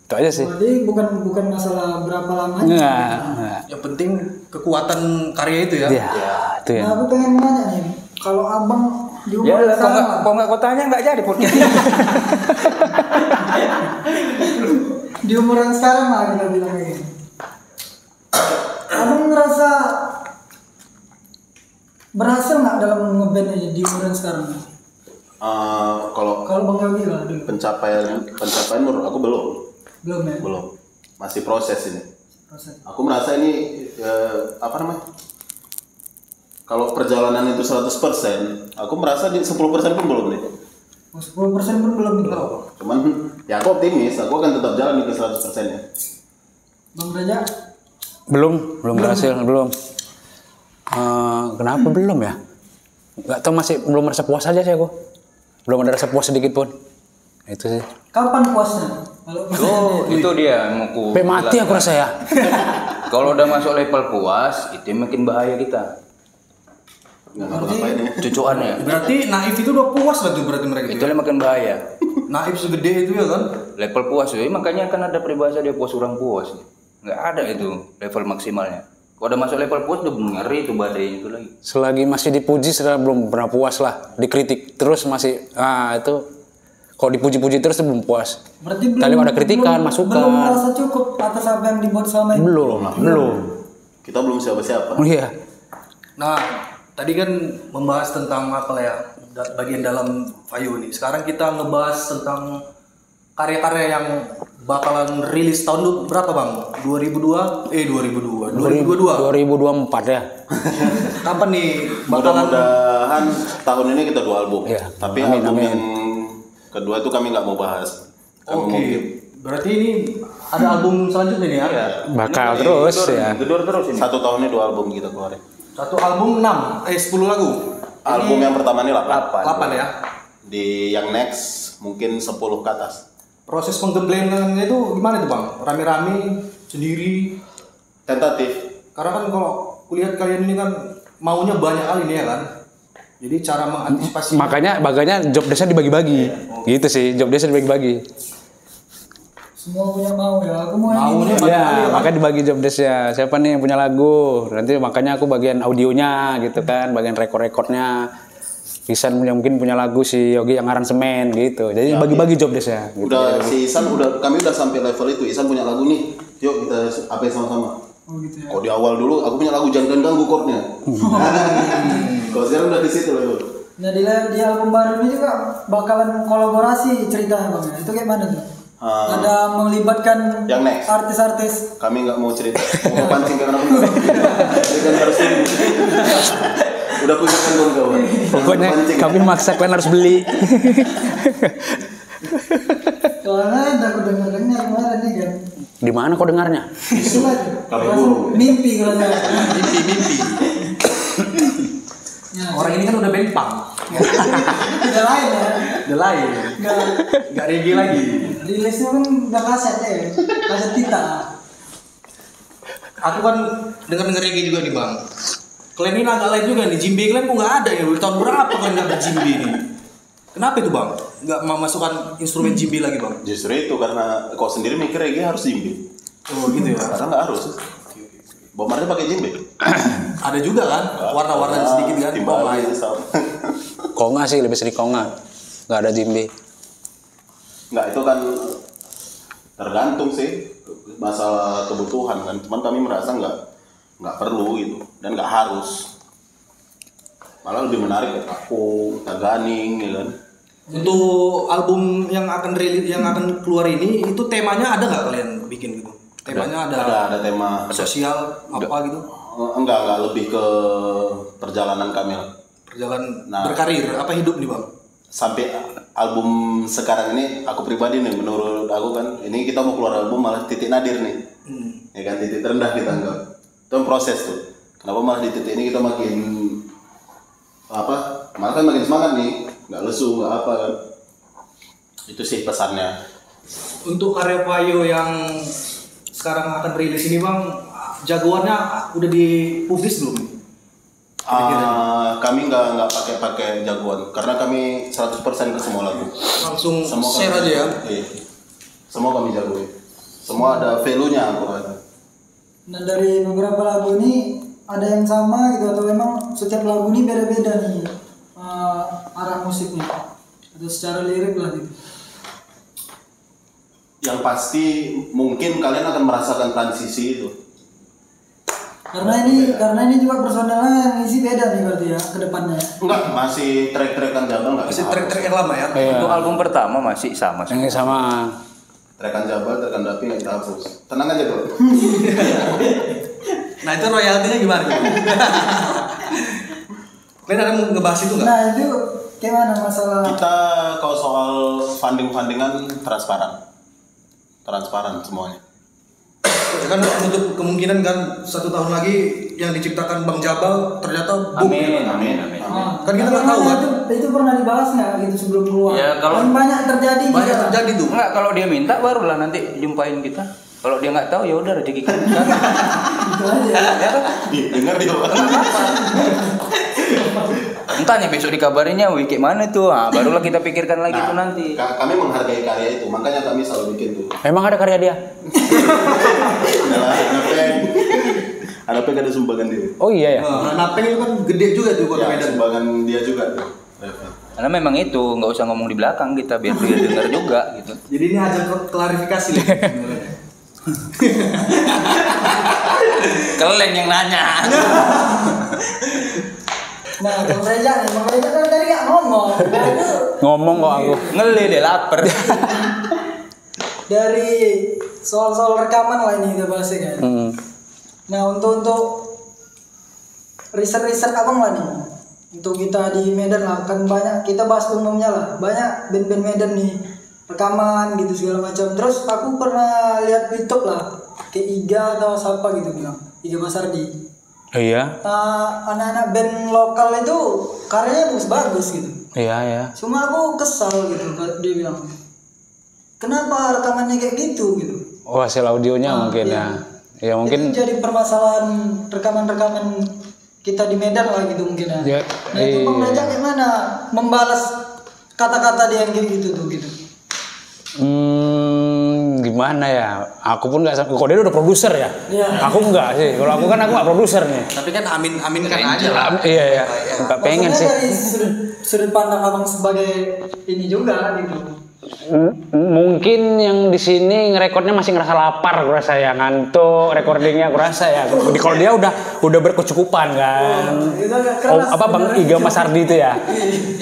Itu aja sih. Berarti bukan masalah berapa lamanya. Nggak. Yang penting kekuatan karya itu ya. Ya, itu ya. Nah, aku pengen nanya nih, kalau abang di Ya umur lah, sekarang, kok nggak kotanya nggak jadi podcast. di umur yang sekarang lah kita bilang kayak gini. Abang ngerasa berhasil nggak dalam ngeband aja di umur yang sekarang? Kalau Kalau Bang Yogi lah dulu. pencapaian menurut aku belum. Belum. Masih proses ini. Proses. Aku merasa ini kalau perjalanan itu 100%, aku merasa di 10% pun belum nih. 10% pun belum gitu. Cuman ya aku optimis, aku akan tetap jalan ke 100% ya. Bang Raja, Belum berhasil, belum. Kenapa belum ya? Nggak tahu, masih belum merasa puas aja sih aku. Belum ada rasa puas sedikit pun. Itu sih. kapan puasnya? Kalau Oh, itu dia yang mau ku Sampai mati aku rasa ya. Kalau udah masuk level puas, itu makin bahaya kita. Nggak ngapa-ngapain ya. Cucuannya. Berarti Naif itu udah puas lah tuh berarti mereka Itu yang makin bahaya. Naif segede itu ya kan? Level puas ya, makanya kan ada peribahasa dia puas orang puas. Nggak ada itu level maksimalnya. Kalau udah masuk level puas udah ngeri itu badainya itu lagi. Selagi masih dipuji sudah belum pernah puas lah. Dikritik terus masih itu kalau dipuji-puji terus itu belum puas. Berarti Tadi ada kritikan, masukan. Belum merasa cukup atas apa yang dibuat selama ini. Belum. Kita belum siapa-siapa. Oh iya. Nah, tadi kan membahas tentang apa ya, bagian dalam Vayu nih. Sekarang kita ngebahas tentang karya-karya yang bakalan rilis tahun berapa Bang? 2022. 2024 ya. Kapan nih bakalan? Mudah-mudahan tahun ini kita 2 album. Iya. Tapi album yang kedua itu kami nggak mau bahas. Oke. Berarti ini ada album selanjutnya nih ya? Iya. Bakal terus ya. Gedor terus ini. 1 tahun ini 2 album kita keluarin. Satu album 10 lagu. Album yang pertama ini 8. 8 ya. Di yang next mungkin 10 ke atas. Proses penggemblengannya itu gimana tuh Bang? Rame-rame, sendiri? Tentatif. Karena kan kalau kulihat kalian ini kan maunya banyak kali nih ya kan? Jadi cara mengantisipasi. Makanya job desknya dibagi-bagi. Gitu sih, job desknya dibagi-bagi. Semua punya mau ya. Aku mau yang Maunya ini. banyak kali Ya, ya, Bang? makanya dibagi job desknya. Siapa nih yang punya lagu? Nanti makanya aku bagian audionya gitu kan, bagian rekor-rekornya. Isan mungkin punya lagu, si Yogi yang aransemen gitu. Jadi bagi-bagi job desknya. Gitu. Udah si Isan kami udah sampai level itu. Isan punya lagu nih. Yuk kita apa sama-sama. Oh gitu ya. Kalau di awal dulu aku punya lagu jangan ganggu chordnya. Kalau sekarang udah di situ loh. Nah di album baru ini juga bakalan kolaborasi ceritanya Bang ya. Itu kayak mana tuh? Ada melibatkan Yang next. artis-artis. Kami nggak mau cerita. Mau pancing ke anak muda. Jadi kan harus ini. Udah punya kan kawan. Pokoknya kami maksa kalian harus beli. Soalnya aku dengar kemarin nih kan. Di mana kau dengarnya? Itulah Kami langsung burung. mimpi kalau saya. Mimpi. Ya, Orang ini kan udah bempang. udah lain ya. Udah lain. Nggak reggae lagi. Rilisnya kan udah kaset ya. Kaset kita. Aku kan denger reggae juga nih Bang. Kalian ini agak lain juga nih. Jimbe kalian kok nggak ada ya? Udah tahun berapa kalian nggak berjimbe nih? Kenapa itu Bang? Nggak memasukkan instrumen jimbe lagi Bang? Justru itu karena kau sendiri mikir reggae harus jimbe. Oh gitu ya. Karena nggak harus. Bob Marley pakai jimbe. Ada juga kan warna-warna sedikit kan? Timbal Oh, gitu sama. Konga sih, lebih sering konga. Nggak ada jimbe. Nggak, itu kan tergantung sih masalah kebutuhan kan. Cuman kami merasa nggak perlu gitu dan nggak harus. Malah lebih menarik kayak Paku, Taganing, ya kan. Untuk album yang akan keluar ini itu temanya ada nggak kalian bikin gitu? Temanya Ada tema. sosial apa gitu? Enggak lebih ke perjalanan kami lah. Nah. Berkarir apa hidup nih Bang? Sampai album sekarang ini aku pribadi nih menurut aku kan ini kita mau keluar album malah titik nadir nih. Ya kan titik terendah kita anggap. Itu kan proses tuh. Kenapa malah di titik ini kita makin malah kan makin semangat nih, nggak lesu, nggak apa kan. Itu sih pesannya. Untuk karya Vayu yang sekarang akan rilis ini Bang, jagoannya udah dipublis belum? Kami nggak pakai jagoan karena kami 100% ke semua lagu. Langsung Semua share kami- aja ya. Iya. Semua kami jagoin. Semua ada value-nya aku kata. Nah dari beberapa lagu ini ada yang sama gitu atau memang setiap lagu ini beda-beda nih arah musiknya atau secara lirik lah gitu. Yang pasti mungkin kalian akan merasakan transisi itu. Karena ini juga personelnya yang isi beda nih berarti ya ke depannya. Enggak, masih track-trackan Jabal enggak? Masih track-track yang lama ya. Untuk album pertama masih sama sih. Yang sama. Trackan Jabal, trackan Dapi enggak kita hapus. Tenang aja, Bro. Nah itu royaltinya gimana? Kalian ada mau ngebahas itu nggak? Nah itu gimana masalah? Kita kalau soal funding-fundingan transparan semuanya. Kan untuk kemungkinan kan 1 tahun lagi yang diciptakan Bang Jabal ternyata boom. Amin. Kan kita nggak tahu kan? Itu pernah dibahas nggak gitu sebelum keluar? Ya, kalau- kan banyak terjadi. Banyak juga. terjadi tuh. Enggak, kalau dia minta barulah nanti jumpain kita. Kalau dia nggak tahu ya udah rezeki kita. Itu aja. Ya kan? Dengar dia. Entahnya besok dikabarinnya wih kayak mana tuh. Nah, barulah kita pikirkan lagi tuh nanti. Kami menghargai karya itu, makanya kami selalu bikin tuh. Emang ada karya dia? Anapeng ada sumbangan dia. Oh iya ya. Napeng itu kan gede juga tuh kota Ya, Medan. sumbangan dia juga tuh. Karena memang itu nggak usah ngomong di belakang kita biar dia dengar juga gitu. Jadi ini ada klarifikasi nih sebenarnya. Keleng yang nanya. Nah, Bang Reza nih, Bang Reza kan tadi nggak ngomong. Nah, itu Ngomong kok aku. Ngeli deh lapar. dari soal-soal rekaman lah ini kita bahas ya kan. Nah, untuk riset-riset abang lah nih. Untuk kita di Medan lah, kan banyak kita bahas umumnya lah. Banyak band-band Medan nih rekaman gitu segala macam. Terus aku pernah lihat YouTube lah, kayak Iga atau siapa gitu bilang, Iga Masardi. Iya. Anak-anak band lokal itu karyanya bagus gitu. Iya ya. Cuma aku kesal gitu, dia bilang, kenapa rekamannya kayak gitu gitu. Oh hasil audionya mungkin iya. ya. Ya mungkin. Itu jadi permasalahan rekaman-rekaman kita di Medan lah gitu mungkin ya. Ya, Nah itu Bang Reza gimana membalas kata-kata dia yang kayak gitu tuh gitu. Gimana ya? Aku pun nggak. Kok dia udah produser ya? Iya. Aku nggak sih. Kalau aku kan nggak produser nih. Tapi kan amin kan aja lah. Iya ya. Nggak pengen Maksudnya sih. dari sudut pandang abang sebagai ini juga gitu. Mungkin yang di sini ngerekodnya masih ngerasa lapar, gue rasa ya, ngantuk recordingnya, gue rasa ya. Kalau dia udah berkecukupan kan. Itu agak Oh, keras apa Bang sebenarnya. Iga Masardi itu ya.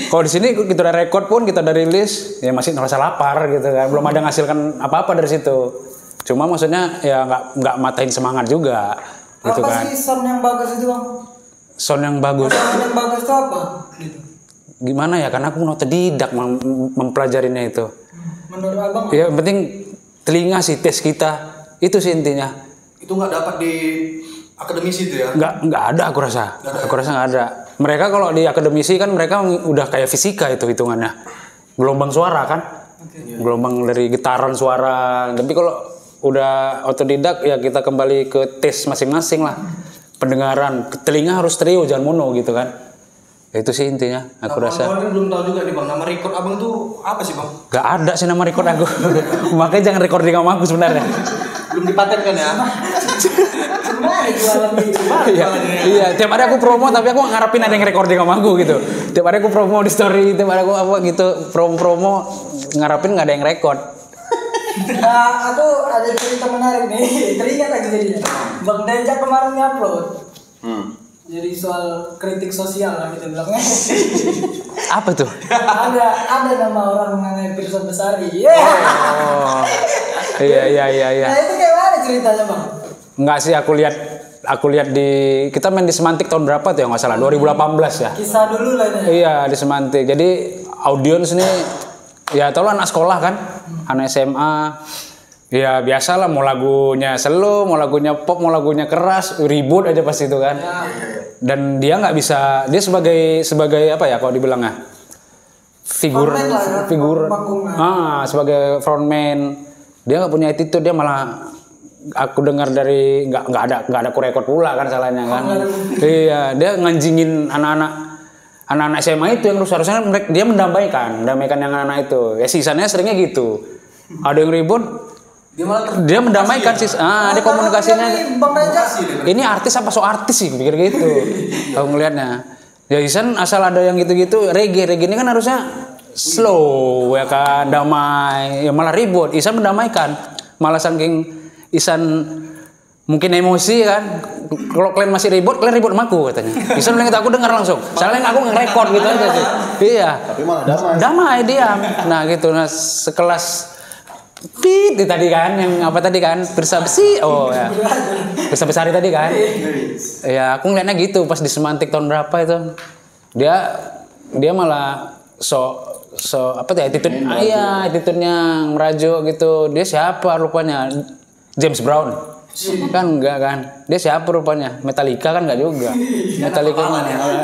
Kalau di sini kita udah record pun, kita udah rilis, ya masih ngerasa lapar gitu kan. Belum ada ngasilkan apa-apa dari situ. Cuma maksudnya ya nggak matain semangat juga gitu Apa kan. sih sound yang bagus itu Bang? Sound yang bagus. Sound yang bagus itu apa? Gitu. Gimana ya? Karena aku otodidak mempelajarinya itu. Menurut abang? Ya yang penting telinga sih, tes kita itu sih intinya. Itu nggak dapat di akademisi itu ya? Nggak ada aku rasa. Aku rasa nggak ada. Mereka kalau di akademisi kan mereka udah kayak fisika itu hitungannya. Gelombang suara kan? Gelombang dari getaran suara. Tapi kalau udah otodidak ya kita kembali ke tes masing-masing lah. Pendengaran, telinga harus stereo jangan mono gitu kan. Itu sih intinya aku rasa. Kawan-kawan belum tahu juga nih Bang, nama record abang tuh apa sih Bang? Gak ada sih nama record aku. Makanya jangan recording sama aku sebenarnya. Belum dipatenkan ya? Cuma jualan gitu. Iya, tiap hari aku promo tapi aku ngarepin ada yang recording sama aku gitu. Tiap hari aku promo di story, tiap hari aku apa gitu promo ngarepin nggak ada yang record. Nah, aku ada cerita menarik nih. Teringat lagi jadinya. Bang Deja kemarin ngupload. Jadi soal kritik sosial lah kita bilangnya. Apa tuh? ada nama orang namanya Pirsa Besari. Oh, iya. Nah itu kayak mana ceritanya Bang? Enggak sih, aku lihat di kita main di Semantik tahun berapa tuh ya nggak salah 2018 ya. Kisah dulu lah ini. Iya di Semantik. Jadi audiens nih ya tau lah anak sekolah kan, anak SMA. Ya biasalah mau lagunya slow, mau lagunya pop, mau lagunya keras, ribut aja pasti itu kan. Dan dia nggak bisa, dia sebagai apa ya kalau dibilangnya figur Frontman lah ya, panggung lah. sebagai frontman dia nggak punya attitude, dia malah aku dengar dari nggak ada aku record pula kan salahnya kan. Iya dia nganjingin anak-anak SMA itu yang harusnya dia mendamaikan yang anak-anak itu. Ya sisanya seringnya gitu. Ada yang ribut, dia mendamaikan sih. Dia komunikasinya. Bang Deja. Ini artis apa so artis sih pikir gitu. Aku ngelihatnya. Ya Isan asal ada yang gitu-gitu reggae ini kan harusnya slow ya kan, damai. Ya malah ribut. Isan mendamaikan. Malah saking Isan mungkin emosi kan. Kalau kalian masih ribut sama aku katanya. Isan bilang gitu, aku dengar langsung. Soalnya aku nge-record gitu aja sih. Iya. Tapi malah damai. Damai diam. Nah gitu. Nah sekelas Pit tadi kan, yang apa tadi kan, Pirsa Besi, oh ya, Pirsa Besari tadi kan, ya aku ngeliatnya gitu pas di Semantik tahun berapa itu, dia malah so apa tuh attitude-nya merajuk gitu, dia siapa rupanya, James Brown, kan enggak kan, dia siapa rupanya, Metallica kan enggak juga, Metallica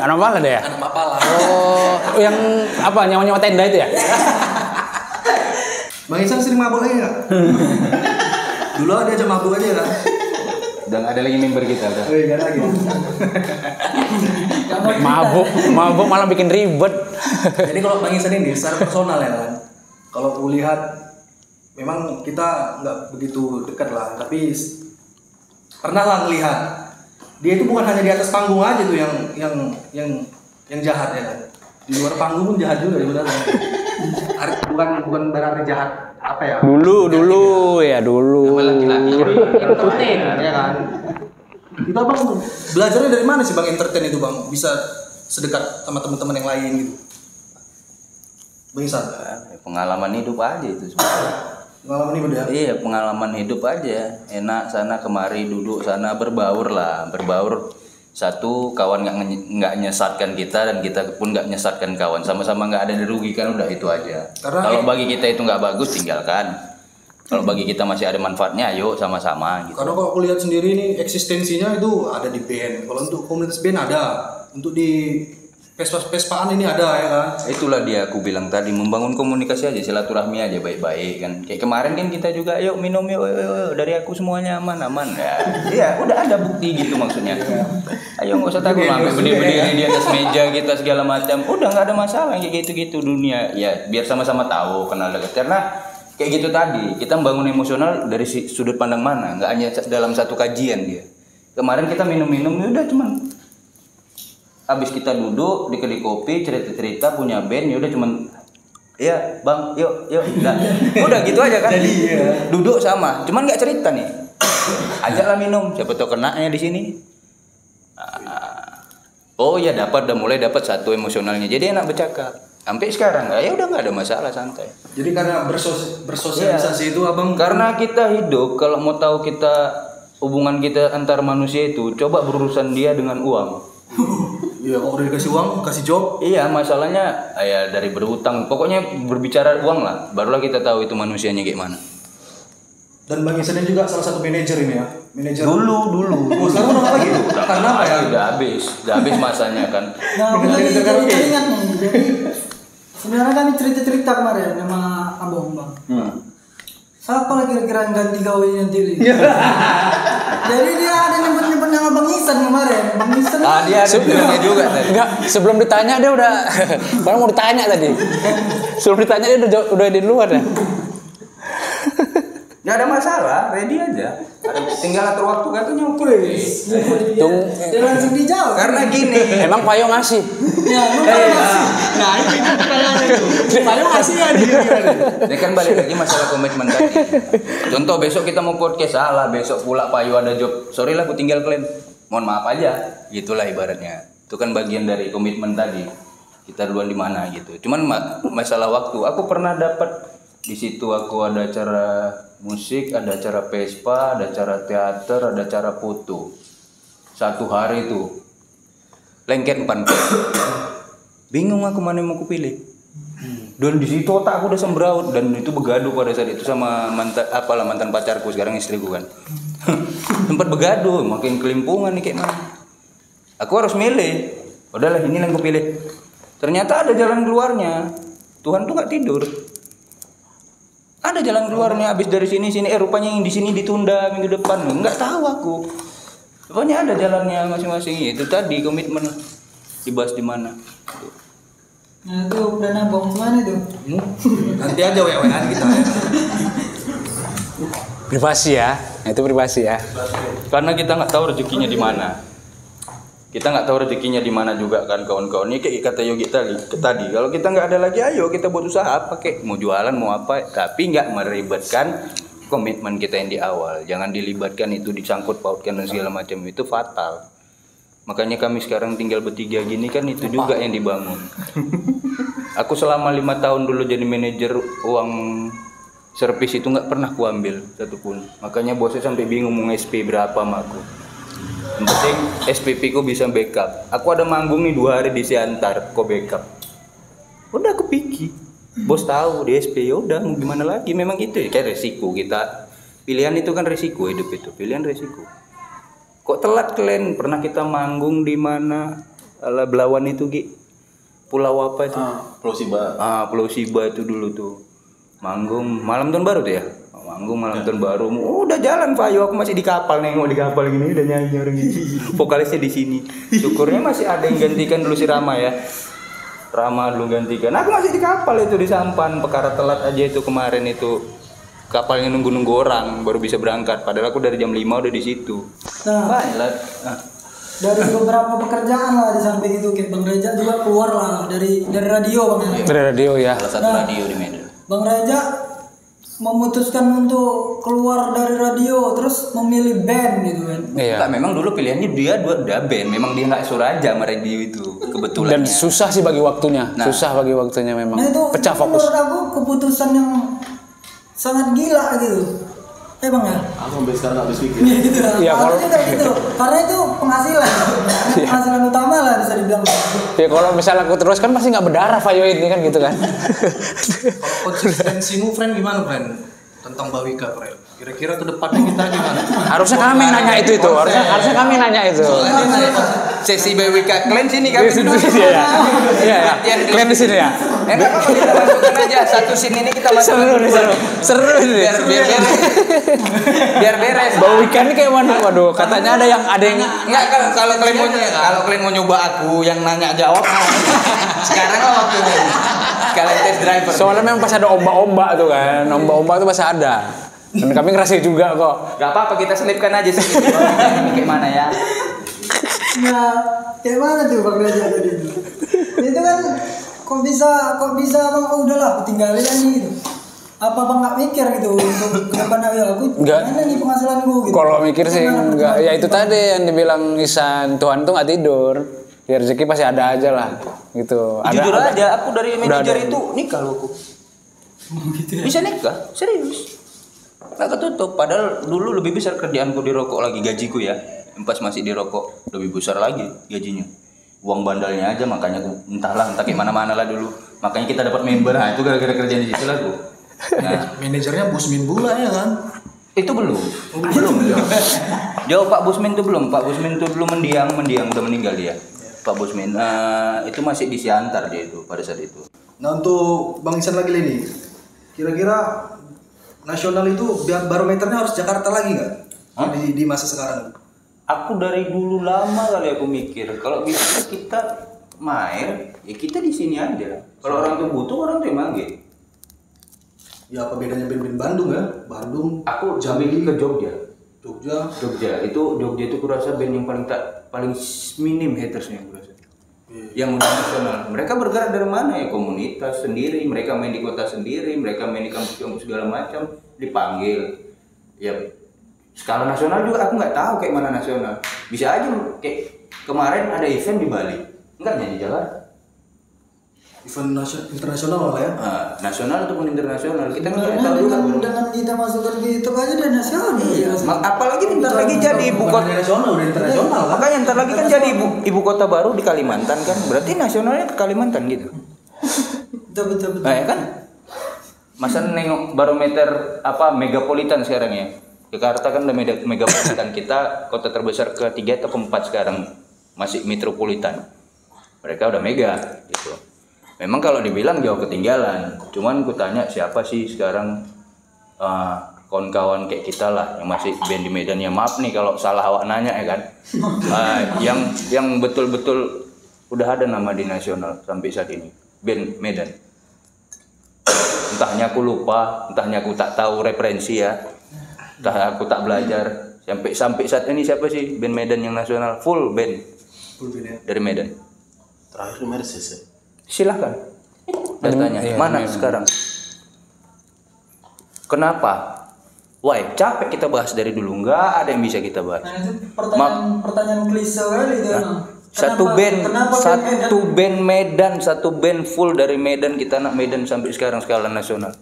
anak malah deh ya, oh yang apa nyawa tenda itu ya. Bang Isan sering mabuk aja nggak? Dulu dia aja mabuk aja kan? Udah nggak ada lagi member kita udah. Enggak lagi. Mabuk malah bikin ribet. Jadi kalau Bang Isan ini secara personal ya kan, kalau aku lihat memang kita nggak begitu dekat lah, tapi pernah lah ngelihat dia itu bukan hanya di atas panggung aja tuh yang jahat ya kan, di luar panggung pun jahat juga sebenarnya. bukan berarti jahat apa ya? Dulu. Sama laki-laki. Entertain ya kan. Kita Bang belajarnya dari mana sih Bang entertain itu Bang bisa sedekat sama teman-teman yang lain gitu? Bang Isan. Pengalaman hidup aja itu sebenarnya. Pengalaman hidup ya? Iya, pengalaman hidup aja. Enak sana kemari duduk sana berbaur. Satu kawan nggak nyesatkan kita dan kita pun nggak nyesatkan kawan. Sama-sama nggak ada dirugikan, udah itu aja. Kalau bagi kita itu nggak bagus tinggalkan. Kalau bagi kita masih ada manfaatnya, ayo sama-sama. Gitu. Karena kalau aku lihat sendiri ini eksistensinya itu ada di band. Kalau untuk komunitas band ada, untuk di pespaan ini ada ya kan. Itulah dia aku bilang tadi, membangun komunikasi aja, silaturahmi aja baik-baik kan. Kayak kemarin kan kita juga yuk minum yuk, dari aku semuanya aman ya. Iya, udah ada bukti gitu maksudnya. Ayo nggak usah takut sampai berdiri di atas meja kita segala macam. Udah nggak ada masalah kayak gitu-gitu dunia. Ya biar sama-sama tahu kenal dekat. Karena kayak gitu tadi, kita membangun emosional dari sudut pandang mana, nggak hanya dalam satu kajian dia. Kemarin kita minum-minum udah cuman habis kita duduk di kedai kopi cerita-cerita punya band ya udah cuman iya bang yuk udah gitu aja kan. Jadi, duduk sama cuman nggak cerita nih ajaklah minum siapa tahu kenanya di sini. Oh ya udah mulai dapat satu emosionalnya jadi enak bercakap sampai sekarang ya udah nggak ada masalah santai. Jadi karena bersosialisasi itu abang karena kita hidup kalau mau tahu kita hubungan kita antar manusia itu coba berurusan dia dengan uang. Iya, kalau udah dikasih uang, kasih job. Iya, masalahnya ya dari berhutang. Pokoknya berbicara uang lah, barulah kita tahu itu manusianya kayak mana. Dan Bang Isan juga salah satu manajer ini ya. Manajer. Dulu. Oh, sekarang udah lagi. Karena apa ya? Udah habis masanya kan. Nah, aku lagi ingat nih. Jadi sebenarnya kami cerita-cerita kemarin sama abang Bang. Siapa lagi kira-kira yang ganti gawe nanti ini? Jadi dia ada nyebut-nyebut nama Bang Isan kemarin. Bang Isan. Dia ada bilangnya juga tadi. Enggak, sebelum ditanya dia udah baru mau ditanya tadi. Sebelum ditanya dia udah di luar ya. Nggak ada masalah, ready aja. Tinggal atur waktu katanya oke. Dia langsung dijawab. Karena gini. Emang Payo ngasih. Ya, ngasih. Nah, itu pertanyaannya itu. Payo ngasih ya dia. Ini kan balik lagi masalah komitmen tadi. Contoh besok kita mau podcast salah, besok pula Payo ada job. Sorry lah, aku tinggal klaim. Mohon maaf aja. Gitulah ibaratnya. Itu kan bagian dari komitmen tadi. Kita duluan di mana gitu. Cuman masalah waktu. Aku pernah dapat di situ aku ada acara musik, ada acara Vespa, ada acara teater, ada acara foto. Satu hari itu lengket 4. Bingung aku mana yang mau kupilih. Dan di situ otak aku udah sembraut dan itu begaduh pada saat itu sama mantan pacarku sekarang istriku kan. Sempat begaduh, makin kelimpungan nih kayak mana. Aku harus milih. Udahlah ini yang kupilih. Ternyata ada jalan keluarnya. Tuhan tuh nggak tidur. Ada jalan keluarnya habis dari sini rupanya yang di sini ditunda minggu depan. Nggak tahu aku. Rupanya ada jalannya masing-masing. Itu tadi komitmen dibahas di mana. Nah, itu dana bong mana itu? Nanti aja WA-an kita. Privasi ya. Itu privasi ya. Karena kita nggak tahu rezekinya di mana. Kita nggak tahu rezekinya di mana juga kan kawan-kawan. Ini kayak kata Yogi tadi. Kalau kita nggak ada lagi, ayo kita buat usaha apa kek, mau jualan mau apa, tapi nggak melibatkan komitmen kita yang di awal. Jangan dilibatkan itu disangkut pautkan dan segala macam itu fatal. Makanya kami sekarang tinggal bertiga gini kan itu juga yang dibangun. Aku selama 5 tahun dulu jadi manajer uang servis itu nggak pernah kuambil satupun. Makanya bosnya sampai bingung mau SP berapa sama aku. Yang penting SPP ku bisa backup. Aku ada manggung nih 2 hari di Siantar, kok backup. Udah aku pikir. Bos tahu di SP ya udah mau gimana lagi, memang gitu ya kayak resiko kita. Pilihan itu kan resiko hidup itu, pilihan resiko. Kok telat kalian? Pernah kita manggung di mana? Ala Belawan itu Gi. Pulau apa itu? Pulau Siba. Pulau Siba itu dulu tuh. Manggung malam tahun baru tuh ya. manggung malam tahun baru. Udah jalan Fayo, aku masih di kapal, nengok di kapal gini udah nyanyi orang ini. Vokalisnya di sini. Syukurnya masih ada yang gantikan dulu si Rama ya. Rama dulu gantikan. Aku masih di kapal itu di sampan, perkara telat aja itu kemarin itu. Kapalnya nunggu-nunggu orang baru bisa berangkat. Padahal aku dari jam 5 udah di situ. Nah, Nah. dari beberapa pekerjaan lah di samping itu kayak Bang Reja juga keluar lah dari radio Bang ya. Dari radio ya. Salah satu radio di Medan. Bang Reja memutuskan untuk keluar dari radio terus memilih band gitu kan. Iya. Enggak, memang dulu pilihannya dia udah band. Memang dia nggak suruh aja sama radio itu kebetulan. Dan susah sih bagi waktunya. Nah. Susah bagi waktunya memang. Nah itu Pecah fokus. menurut aku keputusan yang sangat gila gitu. Bang ya. Aku sampai sekarang nggak habis pikir. Gitu lah. Iya, Aku kalau- juga gitu. Karena itu penghasilan. Penghasilan utama lah bisa dibilang. Ya kalau misalnya aku terus kan pasti nggak berdarah Fayo ini kan gitu kan. Kalau konsistensimu friend gimana friend? Tentang Bawika friend. Kira-kira ke depannya kita gimana? Harusnya kami nanya itu. Harusnya kami nanya itu. Sesi BWK Clan sini kami Iya ya. Iya ya. Kalian di sini ya. Enggak apa-apa kita masukkan aja satu scene ini kita masukkan. Seru ini. Biar beres. Biar beres. Bau ikan ini kayak mana? Waduh, katanya ada yang Enggak kalau kalian mau nyoba aku yang nanya jawab. Sekarang kan waktunya. Kalian test driver. soalnya memang pas ada ombak-ombak tuh kan. Ombak-ombak tuh pasti ada. Dan kami ngerasain juga kok. Gak apa-apa kita selipkan aja sih. Ini kayak mana ya? Nah, kayak mana tuh Bang Reja tadi itu? Itu kan kok bisa Bang, oh udahlah aku tinggalin aja gitu. Apa Bang nggak mikir gitu untuk ke depan ya aku Enggak. gimana nih penghasilan gue gitu. Kalau mikir sih Gimana enggak. Ya itu perjuangan? tadi yang dibilang Isan, Tuhan tuh nggak tidur. Ya rezeki pasti ada aja lah. Gitu. Jujur aja, aku dari Udah manajer ada. itu nikah loh aku. Bisa nikah, serius. Nggak ketutup, padahal dulu lebih besar kerjaanku di rokok lagi gajiku ya. Pas masih di rokok lebih besar lagi gajinya. Uang bandalnya aja makanya aku entah kayak mana-mana lah dulu. Makanya kita dapat member, nah itu gara-gara kerjaan di situ lah aku. Nah, Manajernya Busmin Bula ya kan? itu belum. Jauh Pak Busmin itu belum. Pak Busmin itu dulu mendiang udah meninggal dia. Pak Busmin itu masih di Siantar dia itu pada saat itu. Nah untuk Bang Isan lagi nih, kira-kira nasional itu barometernya harus Jakarta lagi nggak? Hah? Di masa sekarang? Aku dari dulu lama kali aku mikir kalau bisa kita main ya kita di sini aja. Kalau orang tuh butuh orang tuh yang manggil. Ya apa bedanya band-band Bandung ya? Bandung, Aku jambi ke Jogja. Jogja. Jogja itu kurasa band yang paling minim hatersnya kurasa. Yang udah nasional. Mereka bergerak dari mana ya? Komunitas sendiri. Mereka main di kota sendiri. Mereka main di kampus-kampus segala macam. Dipanggil. Ya skala nasional juga aku nggak tahu kayak mana nasional. Bisa aja kayak kemarin ada event di Bali. Enggak nyanyi Jakarta. Event internasional malah ya? Nasional ataupun internasional kita nggak tahu juga. dengan kita masukkan ke itu aja dan nasional. Iya. Apalagi bentar lagi jadi ibu kota. nasional, udah internasional kan? Makanya ntar lagi kan jadi ibu kota baru di Kalimantan kan. Berarti nasionalnya ke Kalimantan gitu. Betul. Nah, ya kan? Masa nengok barometer apa megapolitan sekarang ya. Jakarta kan udah megapolitan, kita kota terbesar ketiga atau keempat sekarang, masih metropolitan. Mereka udah mega gitu. Memang kalau dibilang jauh ketinggalan, cuman ku tanya siapa sih sekarang kawan-kawan kayak kita lah yang masih band di Medan, ya maaf nih kalau salah awak nanya ya kan. Yang betul-betul udah ada nama di nasional sampai saat ini, band Medan. Entahnya aku lupa, entahnya aku tak tahu referensi ya. Entah aku tak belajar. Sampai saat ini siapa sih band Medan yang nasional full band ya. dari Medan? Terakhir Mercedes ya. Silahkan datanya Iya, mana memang. sekarang? Kenapa? Why? Capek kita bahas dari dulu, nggak ada yang bisa kita bahas. Nah, itu pertanyaan klise kali itu emang. Satu Kenapa band Medan, satu band full dari Medan, kita anak Medan sampai sekarang skala nasional.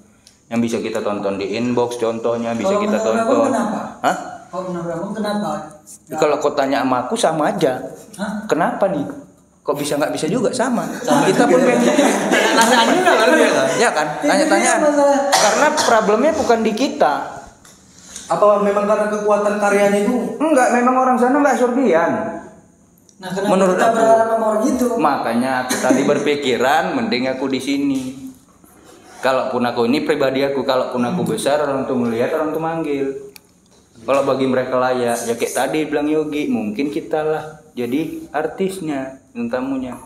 Yang bisa kita tonton di inbox contohnya bisa Kalau kita menurut abang tonton. kenapa? Hah? Kalau menurut abang kenapa? Kalau kau tanya sama aku sama aja. Hah? Kenapa nih? Kok bisa nggak bisa juga sama. Kita pun pengen. Ya kan? Tanya-tanyaan. masalah. Karena problemnya bukan di kita. Apa memang karena kekuatan karyanya itu? Enggak, memang orang sana nggak surgian. Nah, kenapa Menurut kita aku. berharap sama orang gitu? Makanya aku tadi berpikiran mending aku di sini. kalaupun aku ini pribadi aku, kalaupun aku besar orang tuh melihat, orang tuh manggil. Kalau bagi mereka layak, ya kayak tadi bilang Yogi, mungkin kita lah jadi artisnya, tamunya.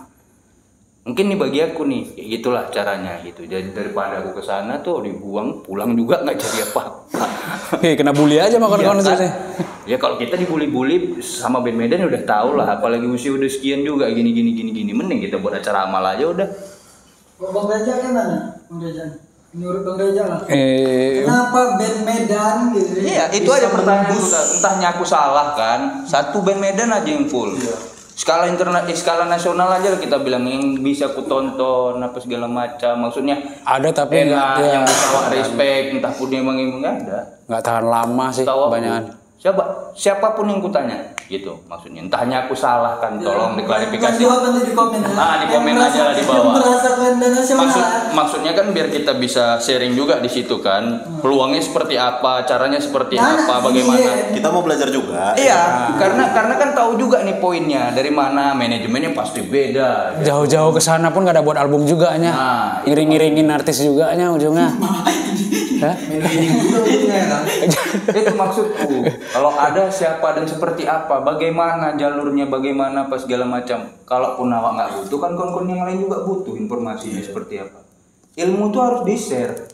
Mungkin nih bagi aku nih, kayak gitulah caranya gitu. Jadi daripada aku ke sana tuh dibuang, pulang juga nggak jadi apa-apa. Kena bully aja makan Iya, konser. kan? Ya kalau kita dibully-bully sama band Medan udah tau lah, apalagi usia udah sekian juga gini, mending kita buat acara amal aja udah. Bang Reja gimana? Bang Reja. Menurut Bang Reja lah. Kenapa band Medan gitu? Iya, itu aja pertanyaan kita. Entahnya aku salah kan. Satu band Medan aja yang full. Skala skala nasional aja lah kita bilang yang bisa aku tonton apa segala macam. Maksudnya Ada tapi enak, nggak yang bisa respect, entah pun emang nggak ada. nggak tahan lama sih Tahu aku. kebanyakan. Siapapun yang kutanya gitu maksudnya. Entahnya aku salah kan, tolong diklarifikasi. Jawab nanti di komen. Di komen aja lah di bawah. Yang merasa band nasional. Maksudnya kan biar kita bisa sharing juga di situ kan. Peluangnya seperti apa, caranya seperti apa, bagaimana. Kita mau belajar juga. Iya, karena kan tahu juga nih poinnya dari mana, manajemennya pasti beda. Jauh-jauh ke sana pun gak ada buat album juga nya. Nah, Iring-iringin artis juga nya ujungnya. Hah? itu maksudku. Kalau ada siapa dan seperti apa, bagaimana jalurnya, bagaimana apa segala macam. Kalaupun awak nggak butuh, kan kawan-kawan yang lain juga butuh informasinya seperti apa. Ilmu tuh harus di-share.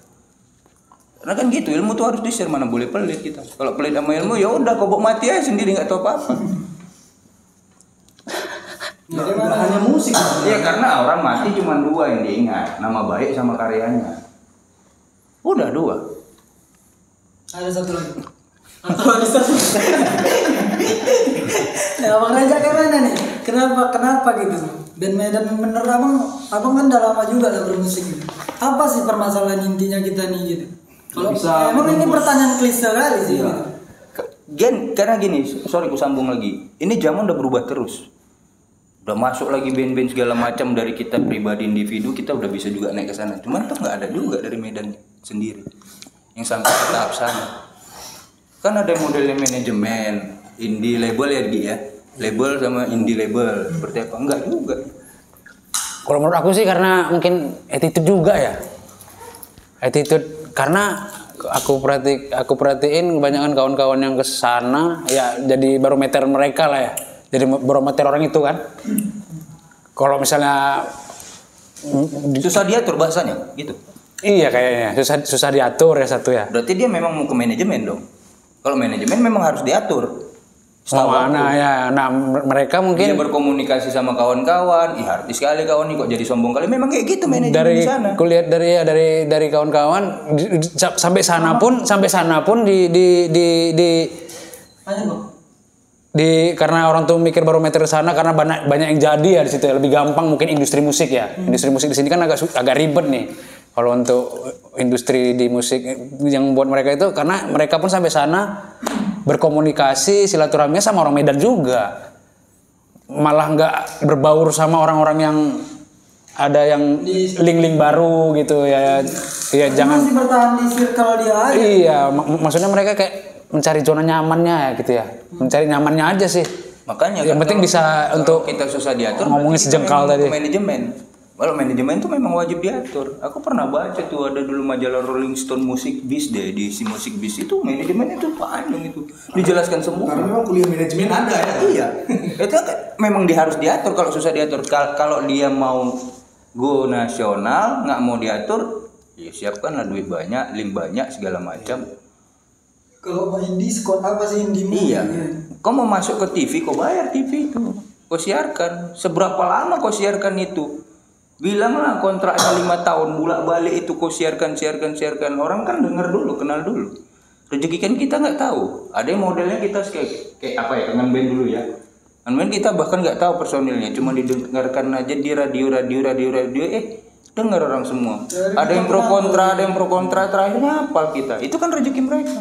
Karena kan gitu, ilmu tuh harus di-share, mana boleh pelit kita. Kalau pelit sama ilmu ya udah kobok mati aja sendiri nggak tahu apa-apa. Hanya musik. Iya, karena orang mati cuma dua yang diingat, nama baik sama karyanya. Udah dua. Ada satu lagi. Atau ada satu. Nah, Bang Reja gimana nih? Kenapa gitu? Band Medan bener abang kan udah lama juga lah bermusik gitu. Apa sih permasalahan intinya kita nih gitu? Kalau emang ini pertanyaan klise kali sih. Gitu. Karena gini, sorry ku sambung lagi. Ini zaman udah berubah terus. Udah masuk lagi band-band segala macam dari kita pribadi individu, kita udah bisa juga naik ke sana. Cuman tuh nggak ada juga dari Medan sendiri yang sampai ke tahap sana. Kan ada modelnya manajemen, indie label ya Gi ya. Label sama indie label seperti apa? Enggak juga. Kalau menurut aku sih karena mungkin attitude juga ya. Attitude karena aku perhatiin kebanyakan kawan-kawan yang ke sana ya jadi barometer mereka lah ya. Jadi barometer orang itu kan. Kalau misalnya Susah diatur bahasanya gitu. iya kayaknya susah diatur ya satu ya. Berarti dia memang mau ke manajemen dong. Kalau manajemen memang harus diatur. Nah mereka mungkin dia berkomunikasi sama kawan-kawan, artis sekali kawan ini kok jadi sombong kali. Memang kayak gitu manajemen dari di sana. kulihat dari kawan-kawan sampai sana pun karena orang tuh mikir barometer sana karena banyak yang jadi ya di situ ya. Lebih gampang mungkin industri musik ya. Industri musik di sini kan agak ribet nih. Kalau untuk industri di musik yang buat mereka itu karena mereka pun sampai sana berkomunikasi silaturahminya sama orang Medan juga. Malah nggak berbaur sama orang-orang yang ada yang link-link baru gitu ya. Ya jangan masih bertahan di circle dia aja. Iya, maksudnya mereka kayak mencari zona nyamannya ya gitu ya. Mencari nyamannya aja sih. Makanya yang penting bisa untuk kita susah diatur. Ngomongin sejengkal tadi. Manajemen. Kalau manajemen itu memang wajib diatur. Aku pernah baca tuh ada dulu majalah Rolling Stone Music Biz deh, di si Music Biz itu manajemen itu panjang itu. Dijelaskan semua. Karena memang kuliah manajemen ada ya. Iya. Itu kan memang harus diatur. Kalau susah diatur, kalau dia mau go nasional nggak mau diatur, ya siapkanlah duit banyak, link banyak segala macam. Kalau mau indie squad apa sih indie? Iya. Kau mau masuk ke TV, kau bayar TV itu. Kau siarkan. Seberapa lama kau siarkan itu? Bilanglah kontraknya 5 tahun, bolak-balik itu kau siarkan. Orang kan dengar dulu, kenal dulu. Rezeki kan kita nggak tahu. Ada yang modelnya kita kayak apa ya, dengan band dulu ya. Dengan band kita bahkan nggak tahu personilnya, cuma didengarkan aja di radio. Dengar orang semua. Ada yang pro kontra, terakhirnya hafal kita. Itu kan rezeki mereka.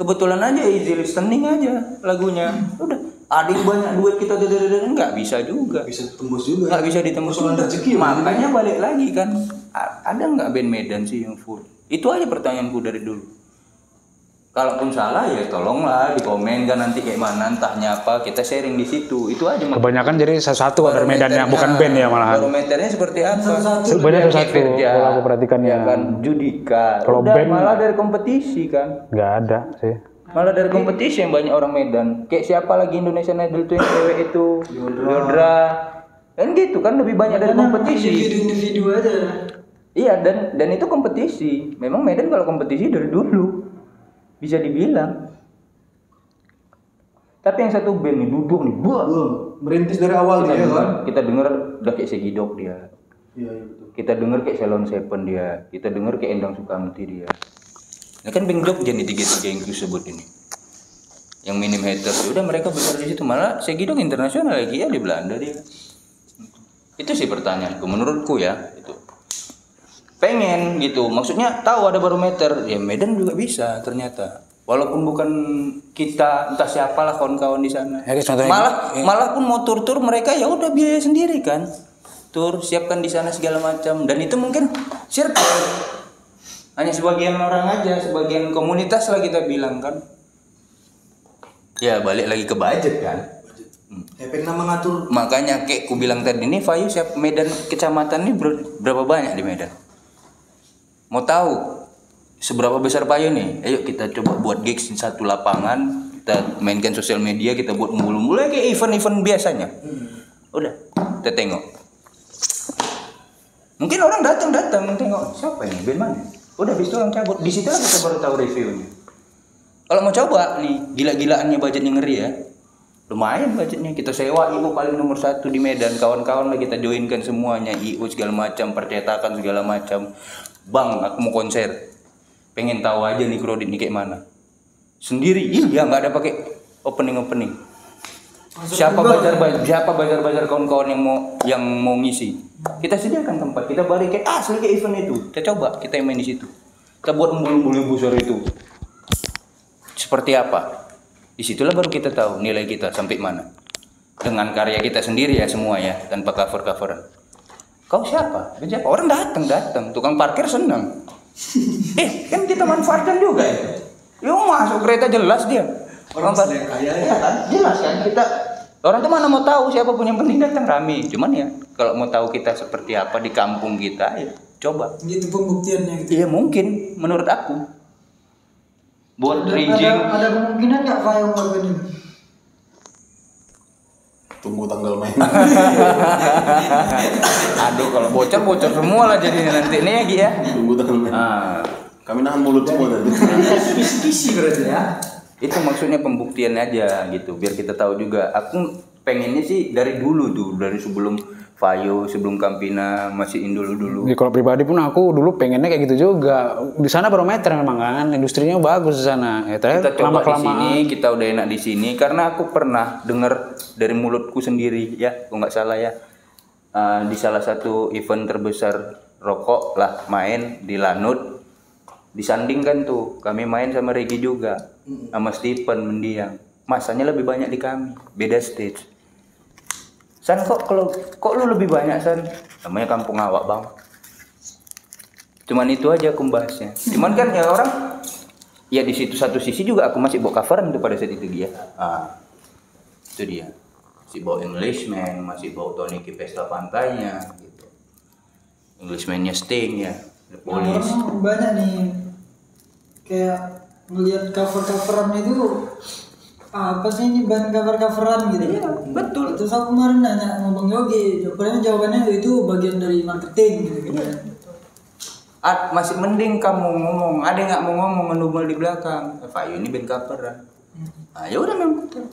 Kebetulan aja easy listening aja lagunya. Udah, ada yang banyak duit kita nggak bisa juga. Bisa tembus juga. Nggak bisa ditembus. Makanya balik lagi kan, ada nggak band Medan sih yang full? Itu aja pertanyaanku dari dulu. Kalaupun salah ya tolonglah di komen kan nanti kayak mana entahnya apa kita sharing di situ itu aja. Kebanyakan jadi satu dari medannya bukan band ya malahan. Barometernya seperti apa? Sebenarnya satu Kerja, kalau aku perhatikan ya ya. kan judika. Kalau Udah, band malah dari kompetisi kan. Nggak ada sih. Malah dari kompetisi yang banyak orang Medan. Kayak siapa lagi Indonesian Idol tuh yang cewek itu? Yodra. Kan gitu kan lebih banyak dari kompetisi. Individu aja. Iya dan itu kompetisi. Memang Medan kalau kompetisi dari dulu bisa dibilang. Tapi yang satu band nih duduk nih, Merintis dari awal dia kan. kita dengar udah kayak Segidok dia. Iya betul. Kita dengar kayak Salon Seven dia. Kita dengar kayak Endang Sukamti dia. Nah kan Bang Jogja nih tiga-tiga yang ku sebut ini. Yang minim haters, udah mereka besar di situ. Malah Segidok internasional lagi ya di Belanda dia. Itu sih pertanyaanku, menurutku ya itu. Pengen gitu, maksudnya tahu ada barometer, ya Medan juga bisa ternyata. Walaupun bukan kita entah siapalah kawan-kawan di sana. Ya, contohnya, Malah pun mau tur mereka ya udah biaya sendiri kan. Tur siapkan di sana segala macam dan itu mungkin circle. Hanya sebagian orang aja, sebagian komunitas lah kita bilang kan. Ya balik lagi ke budget kan. Efek nama ngatur. Makanya kayak ku bilang tadi ini Fayu siap Medan kecamatan ini berapa banyak di Medan? Mau tahu seberapa besar Fayu nih? Ayo kita coba buat gigs di satu lapangan, kita mainkan sosial media, kita buat mulai kayak event-event biasanya. Udah, kita tengok. Mungkin orang datang tengok siapa ini band mana? Udah habis itu orang cabut. Di situ lah kita baru tahu reviewnya. Kalau mau coba nih gila-gilaannya budgetnya ngeri ya. Lumayan budgetnya, kita sewa IO paling nomor 1 di Medan, kawan-kawan lah kita joinkan semuanya, IO segala macam, percetakan segala macam. Bang, aku mau konser, pengen tahu aja nih kredit nih kayak mana. Sendiri, iya nggak ada pakai opening. Siapa bazar kawan-kawan yang mau ngisi, kita sediakan tempat, kita barikin asli kayak event itu, kita coba kita main di situ, kita buat embul-embul besar itu, seperti apa? Disitulah baru kita tahu nilai kita sampai mana. Dengan karya kita sendiri ya semua ya, tanpa cover-coveran. Kau siapa? Orang datang, tukang parkir senang. Kan kita manfaatkan juga ya. Yo masuk kereta jelas dia. Orang kaya ya kan? Jelas kan kita. Orang tuh mana mau tahu siapa punya penting datang rame. Cuman ya kalau mau tahu kita seperti apa di kampung kita ya coba. Gitu pembuktiannya gitu. Iya mungkin menurut aku. Buat ranging ada kemungkinan nggak Fayu ngelakuin ini? Tunggu tanggal main. Aduh kalau bocor semua lah jadinya nanti nih ya Gi ya. Tunggu tanggal main. Kami nahan mulut semua tadi. Kisi berarti ya. Itu maksudnya pembuktian aja gitu biar kita tahu juga. Aku pengennya sih dari dulu tuh, dari sebelum Fayu, sebelum Campina masih dulu. Ya, kalau pribadi pun aku dulu pengennya kayak gitu juga. Di sana barometer memang kan, industrinya bagus di sana. Ya, kita coba di sini, kita udah enak di sini karena aku pernah dengar dari mulutku sendiri ya, kalau nggak salah ya. Di salah satu event terbesar rokok lah main di Lanut. Disandingkan tuh, kami main sama Regi juga, sama Stephen mendiang. Masanya lebih banyak di kami, beda stage. San kok lu lebih banyak San? Namanya kampung awak bang. Cuman itu aja aku bahasnya. Cuman kan ya orang, ya di situ satu sisi juga aku masih bawa coveran tuh pada saat itu dia. Itu dia. Masih bawa Englishman, masih bawa Tony Ki Pesta Pantainya gitu. Englishman-nya Sting ya, The Police. Banyak nih kayak ngelihat cover-coveran itu apa sih ini bahan cover-coveran gitu. Iya, betul. Terus aku kemarin nanya sama Bang Yogi, jawabannya itu bagian dari marketing gitu. Masih mending kamu ngomong, ada nggak mau ngomong menunggu di belakang. Fayu ini band coveran. Ya udah memang betul.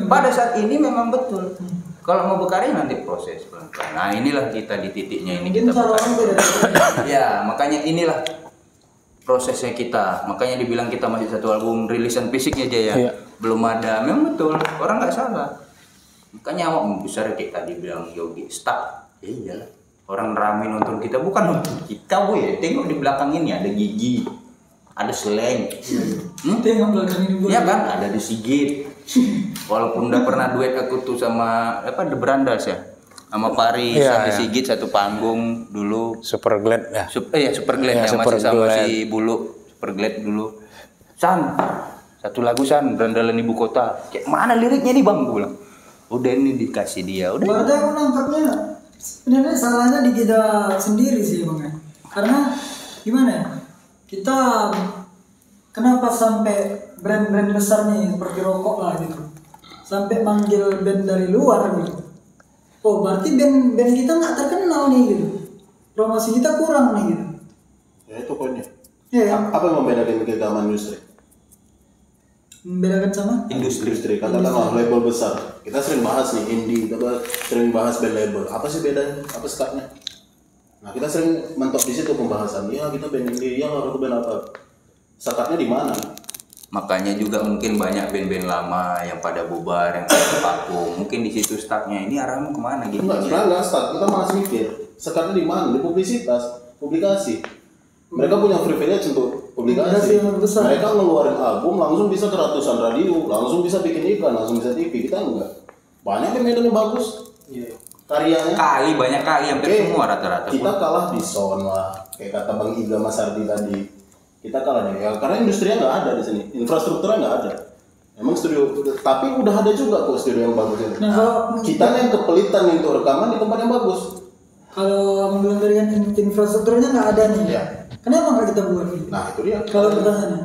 Pada saat ini memang betul. Kalau mau berkarya nanti proses pelan-pelan. Nah inilah kita di titiknya ini kita berkarya. Ya makanya inilah prosesnya kita. Makanya dibilang kita masih satu album rilisan fisiknya aja ya. Iya. Belum ada. Memang betul. Orang nggak salah. Makanya awak besar kayak tadi bilang Yogi stuck. Ya iyalah. Orang ramai nonton kita bukan nonton kita, boy. Tengok di belakang ini ada Gigi, ada Slang. Tengok belakang ini. Iya kan? Ada The Sigit. Walaupun udah pernah duet aku tuh sama The Brandas ya. Sama Paris, The Sigit satu panggung dulu. Super Glad ya. Super Glad ya, Super masih sama Glad. si Bulu, Super Glad dulu. San, satu lagu San, Berandalan Ibu Kota. Kayak mana liriknya nih Bang? Gue bilang. Udah ini dikasih dia, udah. Berarti aku nangkapnya sebenarnya salahnya di kita sendiri sih Bang ya. Karena gimana ya? Kita kenapa sampai brand-brand besar nih seperti rokok lah gitu sampai manggil band dari luar gitu. Oh berarti band kita nggak terkenal nih gitu. Promosi kita kurang nih gitu. Ya itu poinnya. Iya. Apa yang membedakan kita sama industri? Membedakan sama? Industri katakanlah label besar. Kita sering bahas nih indie, kita sering bahas band label. Apa sih bedanya? Apa sekatnya? Nah kita sering mentok di situ pembahasan. Ya kita band indie, ya harus band apa? Sekatnya di mana? Makanya juga mungkin banyak band-band lama yang pada bubar, yang pada vakum. Mungkin di situ startnya. Ini arahmu kemana gitu? Enggak start. Kita malah mikir. Sekatnya di mana? Di publisitas, publikasi. Mereka punya privilege untuk publikasi. Mereka ngeluarin album langsung bisa ke ratusan radio, langsung bisa bikin iklan, langsung bisa TV. Kita enggak. Banyak yang medan bagus. Karyanya. Banyak kali hampir semua rata-rata. Kita kalah di sound lah. Kayak kata Bang Iga Mas Ardi tadi. Kita kalah deh. Ya, karena industrinya nggak ada di sini. Infrastrukturnya nggak ada. Emang studio, tapi udah ada juga kok studio yang bagus ini. Nah, kita yang kepelitan untuk rekaman di tempat yang bagus. Kalau Abang bilang tadi kan infrastrukturnya nggak ada nih. Ya. Kenapa nggak kita buat gitu? Nah itu dia. Kalau pertanyaannya.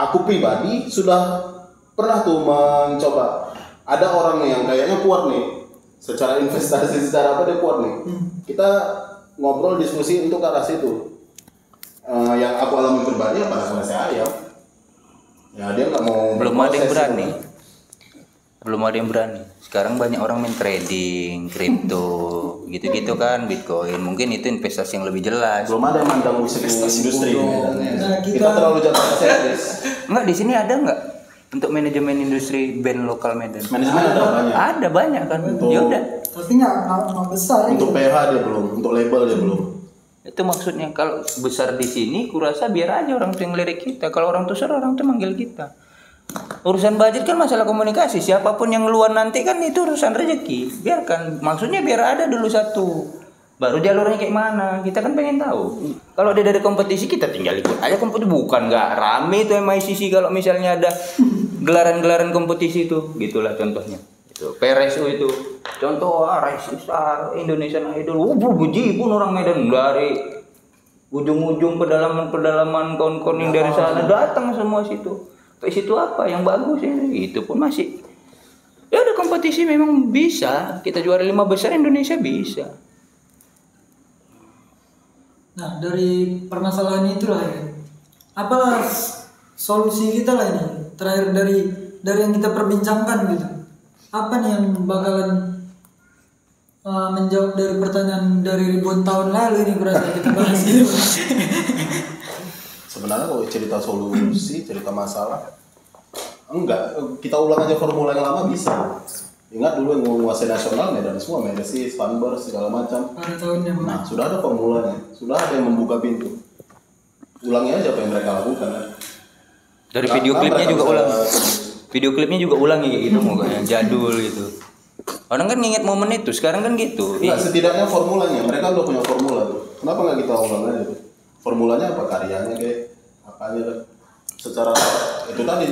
Aku pribadi sudah pernah tuh mencoba. Ada orang yang kayaknya kuat nih. Secara investasi, secara apa dia kuat nih. Kita ngobrol diskusi untuk ke arah situ. Yang aku alami pribadi ya pada saya ayam. Ya dia nggak mau. Belum ada yang berani. Belum ada yang berani. Sekarang banyak orang main trading, kripto, gitu-gitu kan, Bitcoin. Mungkin itu investasi yang lebih jelas. Belum ada yang mandang musik industri. Nah, kita terlalu jatuh ke service. Enggak, di sini ada enggak untuk manajemen industri band lokal Medan? Manajemen ada banyak. Ada banyak kan. Ya udah. Tapi nggak besar. Untuk PH dia belum, untuk label dia belum. Itu maksudnya kalau besar di sini, kurasa biar aja orang tuh yang lirik kita. Kalau orang tuh besar, orang tuh manggil kita. Urusan budget kan masalah komunikasi. Siapapun yang ngeluar nanti kan itu urusan rezeki. Biarkan. Maksudnya biar ada dulu satu. Baru jalurnya kayak mana. Kita kan pengen tahu. Kalau dia dari kompetisi kita tinggal ikut aja kompetisi. Bukan nggak rame itu MICC kalau misalnya ada gelaran-gelaran kompetisi itu. Gitulah contohnya. Itu PRSU itu. Contoh Race Star, Indonesian Idol. Buji pun orang Medan dari ujung-ujung pedalaman kawan-kawan yang dari sana datang semua situ. Situ apa yang bagus ini? Itu pun masih. Ya udah kompetisi memang bisa. Kita juara 5 besar Indonesia bisa. Nah dari permasalahan itulah ya. Apalah solusi kita lah ini? Terakhir dari yang kita perbincangkan gitu. Apa nih yang bakalan menjawab dari pertanyaan dari ribuan tahun lalu ini berarti kita bahas gitu. Sebenarnya kalau cerita solusi, cerita masalah, enggak, kita ulang aja formula yang lama bisa. Ingat dulu yang menguasai nasional Medan semua, Messi, Spanber, segala macam. Pada tahunnya. Nah, sudah ada formulanya, sudah ada yang membuka pintu. Ulangi aja apa yang mereka lakukan. Dari video klipnya juga ulang. Video klipnya juga ulang kayak gitu mukanya jadul gitu. Orang kan nginget momen itu, sekarang kan gitu. Enggak, setidaknya formulanya, mereka udah punya formula tuh. Kenapa nggak kita ulang aja tuh? Formulanya apa, karyanya kayak apa aja kan? Secara itu tadi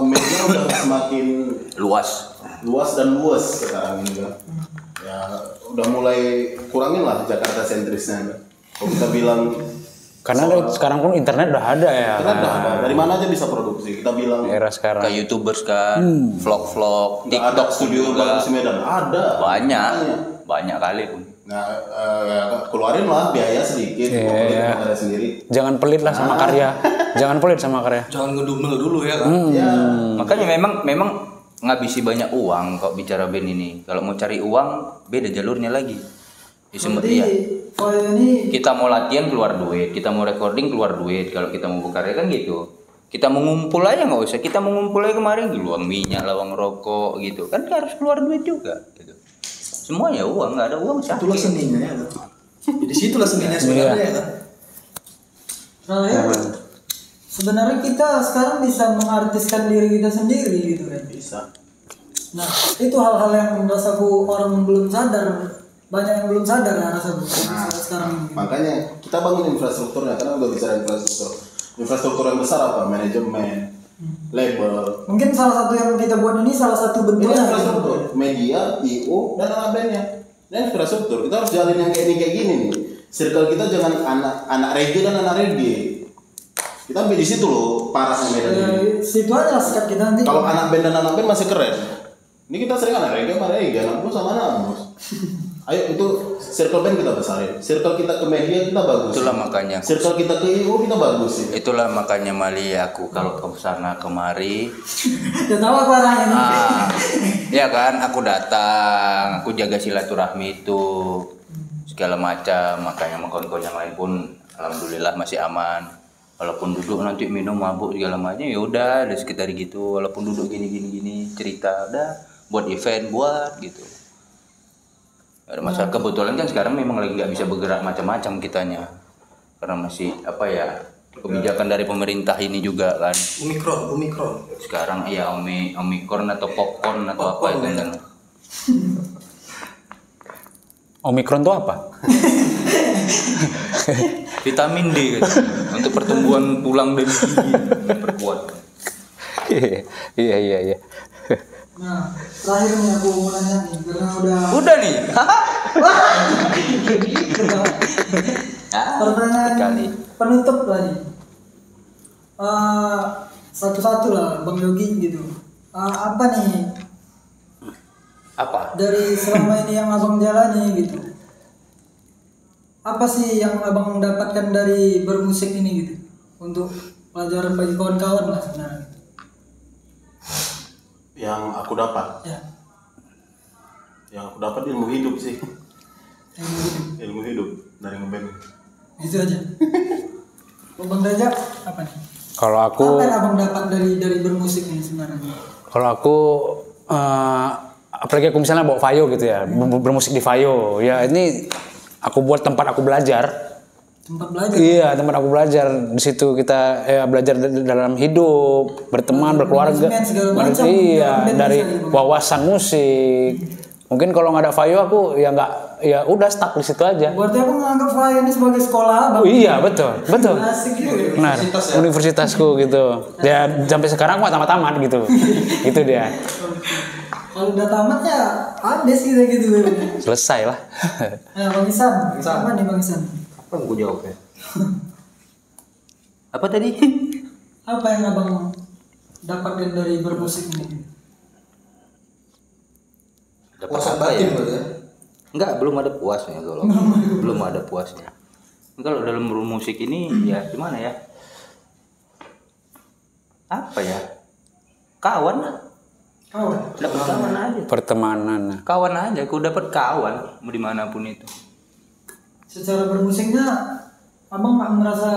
media udah semakin Luas dan luas sekarang ini kan. Ya udah mulai kurangin lah Jakarta sentrisnya kan. Kalau kita bilang karena sekarang pun internet udah ada ya. internet udah ada. Dari mana aja bisa produksi. Kita bilang Era sekarang. kayak YouTubers kan, vlog-vlog, nggak ada TikTok studio juga bagus di Medan. Ada. banyak kali pun. Nah, keluarin lah biaya sedikit, ada sendiri. Jangan pelit lah sama karya. Jangan pelit sama karya. Jangan ngedumel dulu ya kan. Makanya memang ngabisi banyak uang kalau bicara band ini. Kalau mau cari uang beda jalurnya lagi. Ini Kita mau latihan keluar duit, kita mau recording keluar duit. Kalau kita mau berkarya kan gitu. Kita mau ngumpul aja nggak usah. Kita mau ngumpul aja kemarin uang minyak, uang rokok gitu. Kan harus keluar duit juga. Gitu. Semuanya uang, nggak ada uang sakit. Itulah seninya ya kan. Di situlah seninya sebenarnya ya kan. Nah, ya. Sebenarnya kita sekarang bisa mengartiskan diri kita sendiri gitu kan. Bisa. Nah, itu hal-hal yang rasaku orang belum sadar. Banyak yang belum sadar ya rasaku sekarang ini. Makanya kita bangun infrastrukturnya, karena udah bicara infrastruktur. Infrastruktur yang besar apa? Manajemen, label. Mungkin salah satu yang kita buat ini salah satu Ini bentuknya. infrastruktur, media, IO, dan anak bandnya. Ini infrastruktur. Kita harus jalin yang kayak gini nih. Circle kita jangan anak reggae dan anak reggae. Kita sampai di situ loh, parahnya Medan ini. Situ aja sekat kita nanti. Kalau anak band dan anak band masih keren. Ini kita sering anak reggae sama reggae, anak band sama anak mus. Ayo itu circle band kita besarin. Circle kita ke media kita bagus. Itulah makanya. Circle kita ke IO kita bagus sih. Itulah makanya Mali aku kalau ke sana kemari. Ya tahu aku arahnya nih. Ya kan, aku datang, aku jaga silaturahmi itu segala macam. Makanya sama kawan-kawan yang lain pun alhamdulillah masih aman. Walaupun duduk nanti minum mabuk segala macam, ya udah ada sekitar gitu. Walaupun duduk gini cerita, udah buat event buat gitu. Ada masalah kebetulan kan sekarang memang lagi nggak bisa bergerak macam-macam kitanya karena masih apa ya kebijakan dari pemerintah ini juga kan. Omikron. Sekarang ya omikron atau popcorn atau apa itu kan. Omikron tuh apa? Vitamin D kan, untuk pertumbuhan tulang dan gigi diperkuat. Iya. Nah, terakhir nih aku mau nanya nih karena Udah nih. pertanyaan Sekali. penutup lah nih. Satu-satu lah Bang Yogi gitu. Apa nih Apa? dari selama ini yang abang jalani gitu? Apa sih yang abang dapatkan dari bermusik ini gitu? Untuk pelajaran bagi kawan-kawan lah sebenarnya. Yang aku dapat, Ya. yang aku dapat ilmu hidup sih. Yang gitu. Ilmu hidup dari ngeband. Itu aja. Bang Raja apa nih? Kalau aku Apa yang abang dapat dari bermusik ini sebenarnya? Kalau aku apalagi aku misalnya bawa Vaio gitu ya, bermusik di Vaio. Ya ini aku buat tempat aku belajar. Tempat belajar. Iya, tempat aku belajar. Di situ kita belajar dalam hidup, berteman, berkeluarga. manajemen segala macam. Iya, Band dari bisa gitu. wawasan musik. Mungkin kalau nggak ada Vaio aku ya udah stuck di situ aja. Berarti aku menganggap Vaio ini sebagai sekolah abang. Oh, iya, betul. Asik gitu. Nah, universitasku gitu. Ya sampai sekarang aku tamat-tamat gitu. Gitu dia. Kalau udah tamat ya habis gitu. Selesai lah. Nah, Bang Isan. Apa nih Bang Isan? Apa yang gue jawabnya? Apa tadi? Apa yang abang dapatkan dari bermusik ini? Dapat Puasan apa batin ya? berarti ya? Enggak, belum ada puasnya kalau. Belum ada puasnya. Kalau dalam bermusik ini ya gimana ya? Apa ya? Kawan lah. Kawan. Dapat kawan aja. Pertemanan. Kawan aja, aku dapat kawan mau dimanapun itu. Secara bermusiknya abang nggak merasa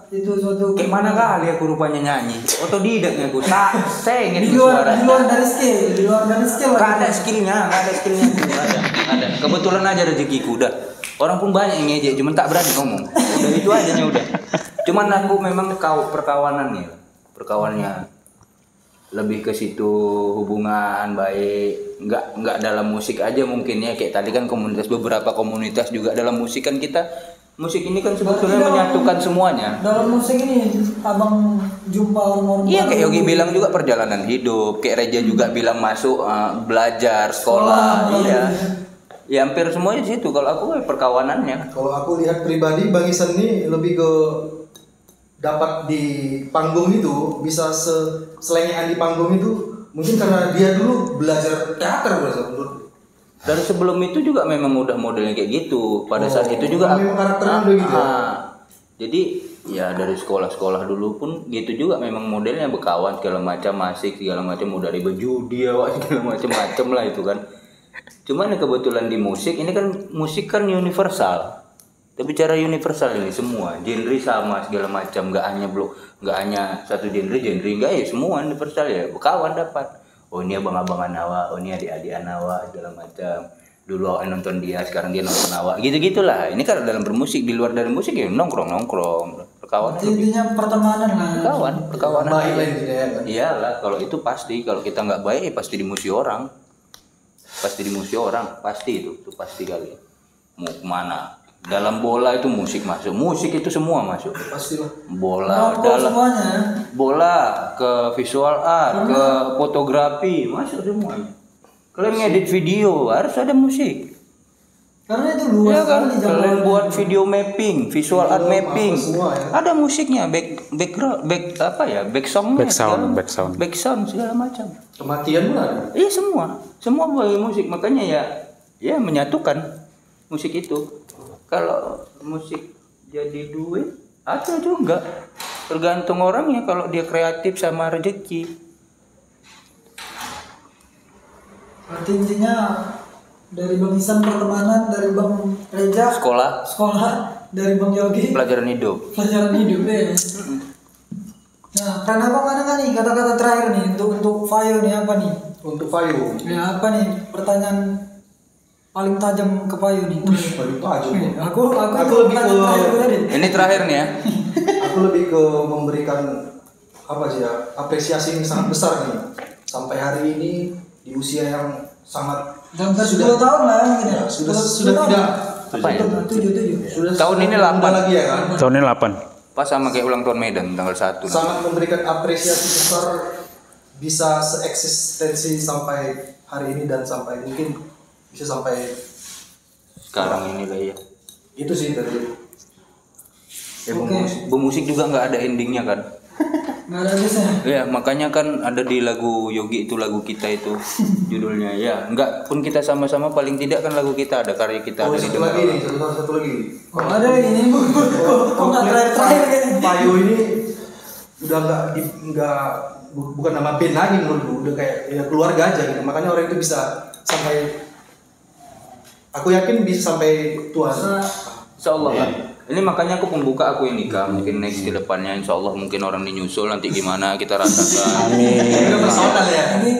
itu suatu Kayak mana kali aku rupanya nyanyi? Otodidaknya aku sengit di luar suara. dari skill. Gak ada skillnya. Nggak ada. Kebetulan aja rezekiku udah. Orang pun banyak yang ngejek, cuman tak berani ngomong. Udah itu aja udah. Cuman aku memang perkawanannya lebih ke situ, hubungan baik. Nggak dalam musik aja mungkin ya, kayak tadi kan beberapa komunitas juga dalam musik kan musik ini kan sebetulnya menyatukan semuanya. Dalam musik ini abang jumpa orang-orang Iya, baru. kayak Yogi bilang juga perjalanan hidup, kayak Reja juga bilang masuk belajar sekolah, iya. Ya hampir semuanya di situ. Kalau aku perkawanannya. Kalau aku lihat pribadi Bang Isan ini lebih ke dapat di panggung itu bisa selengean di panggung itu mungkin karena dia dulu belajar teater menurut. Dari sebelum itu juga memang udah modelnya kayak gitu. Pada saat itu juga memang karakternya udah gitu ya? Jadi ya dari sekolah-sekolah dulu pun gitu juga memang modelnya berkawan segala macam, asik segala macam, mau dari berjudi segala macam lah itu kan. Cuman kebetulan di musik ini kan musik kan universal. Tapi cara universal ini semua genre sama segala macam, nggak hanya satu genre enggak ya, semua universal ya, berkawan dapat. Oh ini abang-abangan Nawa, oh ini adik-adikan Nawa segala macam. Dulu awak nonton dia, sekarang dia nonton awak, gitu-gitulah. Ini kan dalam bermusik, di luar dari musik ya nongkrong, perkawanan. Intinya pertemanan lah. Perkawanan. Baik lah intinya ya kan. Iyalah, kalau itu pasti, kalau kita nggak baik ya pasti dimusuhi orang. Pasti itu pasti kali. Mau kemana? Dalam bola itu musik masuk, musik itu semua masuk. Pastilah. Bola, Rokok dalam semuanya. bola, ke visual art, ke fotografi, masuk semuanya. Kalian ngedit video harus ada musik. Karena itu luas Ya kan, sekali kalian jangkauannya. buat video mapping, visual art Video, mapping, apa semua ya. ada musiknya, back songnya, back sound segala macam. Kematian pun ada. Iya semua boleh musik, makanya ya menyatukan musik itu. Kalau musik jadi duit, ada juga. Tergantung orangnya kalau dia kreatif sama rezeki. Berarti intinya dari Bang Isan pertemanan, dari Bang Reja Sekolah, dari Bang Yogi pelajaran hidup. pelajaran hidup ya. Nah, karena Bang ada nggak nih kata-kata terakhir nih untuk Fayo nih apa nih? Untuk Fayu. Ya apa nih pertanyaan paling tajam ke Fayo nih? Fayu itu aja. Aku lebih pertanyaan ke terakhir tadi. Ini terakhir nih ya. aku lebih ke memberikan apa sih ya, apresiasi yang sangat besar nih sampai hari ini di usia yang sangat Hampir 10 tahun lah mungkin ya. ya, sudah tidak Apa ya? 7. sudah Tahun ini sudah 8. muda lagi ya kan. Tahun ini 8. Pas sama kayak ulang tahun Medan tanggal 1. Sangat memberikan apresiasi besar bisa seeksistensi sampai hari ini dan sampai mungkin bisa sampai Sekarang ini lah ya. itu sih dari Bermusik juga nggak ada endingnya kan. Nggak ada habisnya. Ya makanya kan ada di lagu Yogi itu, lagu kita itu judulnya ya. Enggak pun kita sama-sama paling tidak kan lagu kita ada, karya kita oh, ada di satu dalam. lagi nih satu lagi Oh, ada lagi nih Bu. Kok nggak terakhir kayaknya? Fayu ini udah bukan nama band lagi menurutku, udah kayak ya keluarga aja gitu. Makanya orang itu bisa sampai, aku yakin bisa sampai tua. Insyaallah kan. Ini makanya aku pembuka aku ini nikah, mungkin next ke depannya insyaallah mungkin orang dinyusul nanti gimana kita rasakan. Ini udah personal ya. Ini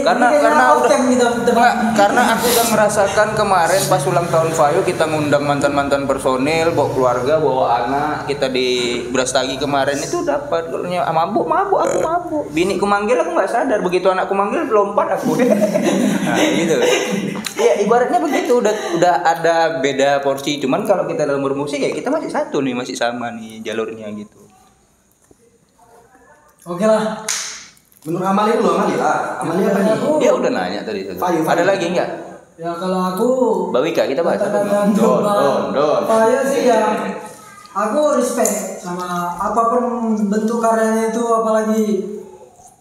Karena kayaknya off udah cam kita Enggak, karena aku udah merasakan kemarin pas ulang tahun Fayu kita ngundang mantan-mantan personil, bawa keluarga, bawa anak, kita di Brastagi kemarin itu dapat kalaunya mabuk aku mabuk. Biniku manggil aku nggak sadar, begitu anakku manggil lompat aku. Nah, gitu. Ya ibaratnya begitu, udah ada beda porsi, cuman kalau kita dalam bermusik ya kita masih satu nih, masih sama nih jalurnya gitu. Oke lah. Menurut Amali dulu, Amali apa nih? Dia udah nanya tadi. Fayu. Ada lagi enggak? Ya kalau aku Mbak Wika kita baca. kata-kata Don. Fayo sih ya. Aku respect sama apapun bentuk karyanya itu, apalagi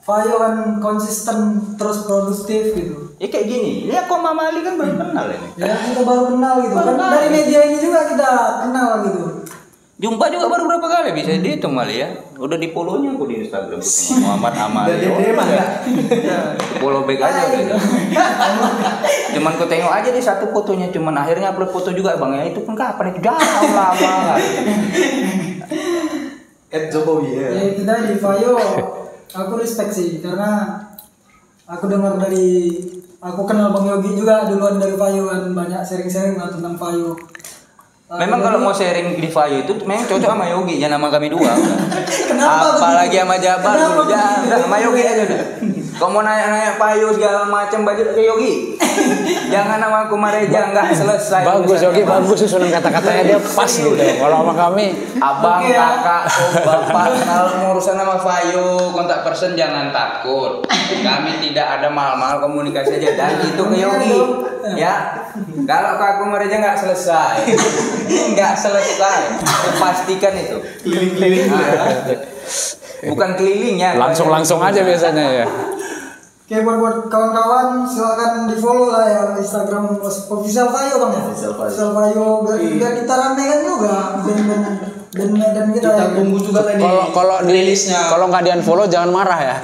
Fayo kan konsisten terus produktif gitu. Ya kayak gini, ini aku sama Mali kan baru kenal ini. Ya kita baru kenal gitu Baru kan, kenal. dari media ini juga kita kenal gitu. Jumpa juga baru berapa kali bisa dihitung Mali ya. Udah di follow-nya aku di Instagram tuh Muhammad Amali. Dan dia mana? Follow back aja udah. Cuman ku tengok aja di satu fotonya, cuman akhirnya upload foto juga Bang ya. Itu pun kapan itu jauh lama. Jokowi ya. Ya itu tadi Fayo, aku respect sih karena aku dengar dari, aku kenal Bang Yogi juga duluan dari Fayo kan, banyak sharing-sharing lah tentang Fayo. Memang kalau mau sharing di Fayu itu memang cocok sama Yogi, jangan sama kami dua. Kenapa Apalagi begitu? sama Jabar Kenapa dulu, jangan begitu? sama Yogi aja udah. Kau mau nanya-nanya Fayu segala macam baju ke Yogi. Jangan sama aku Mareja, enggak selesai. Bagus Yogi, bagus susunan kata-katanya dia pas gitu. Kalau sama kami Abang, Oke, ya. kakak, bapak, kalau mau urusan sama Fayu, kontak person jangan takut. Kami tidak ada mal-mal, komunikasi aja dan itu ke Yogi. Ya, kalau ke aku Mareja nggak selesai, nggak selesai. Pastikan itu. Keliling-keliling dulu ya. Bukan kelilingnya. langsung aja biasanya ya. Oke, buat kawan-kawan silakan di follow lah ya Instagram official Fayo Bang ya. Official Fayo biar kita ramekan juga band Medan kita. Kita Ya. tunggu juga tadi. Kalau nggak di unfollow jangan marah ya.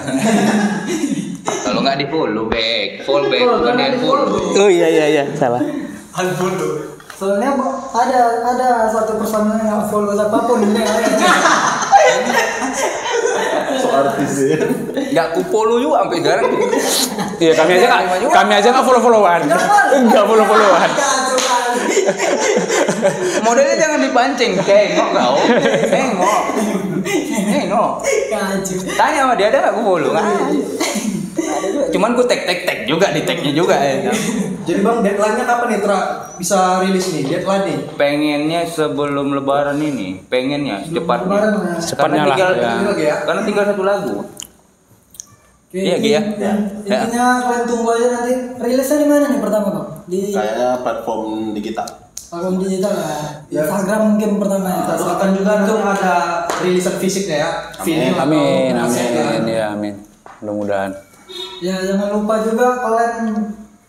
Kalau nggak di follow follow back bukan di follow. Oh iya salah. Soalnya ada satu personel yang nggak follow siapapun ini. So artis ya. Nggak ku follow juga sampai sekarang. Iya kami aja nggak follow-followan. Nggak follow-followan. Modelnya jangan dipancing, tengok kau, tengok. Kacau. Tanya sama dia ada nggak ku follow? Nggak ada. Cuman ku tag juga di tagnya juga ya. Jadi bang, deadline-nya kapan nih bisa rilis nih? Deadline nih? Pengennya sebelum lebaran ini, pengennya secepatnya. Lebaran ya. Cepatnya lah tinggal, ya. Karena tinggal 1 lagu. Oke, Iya, Gi, ya? Intinya kalian tunggu aja nanti rilisnya di mana nih pertama bang? Di Kayaknya platform digital. platform digital lah. Ya. Instagram mungkin pertama ya. Kita doakan juga nanti ada rilisan fisiknya ya. Vinyl atau Amin, kaset ya. amin, ya amin. Mudah-mudahan. Ya jangan lupa juga kalian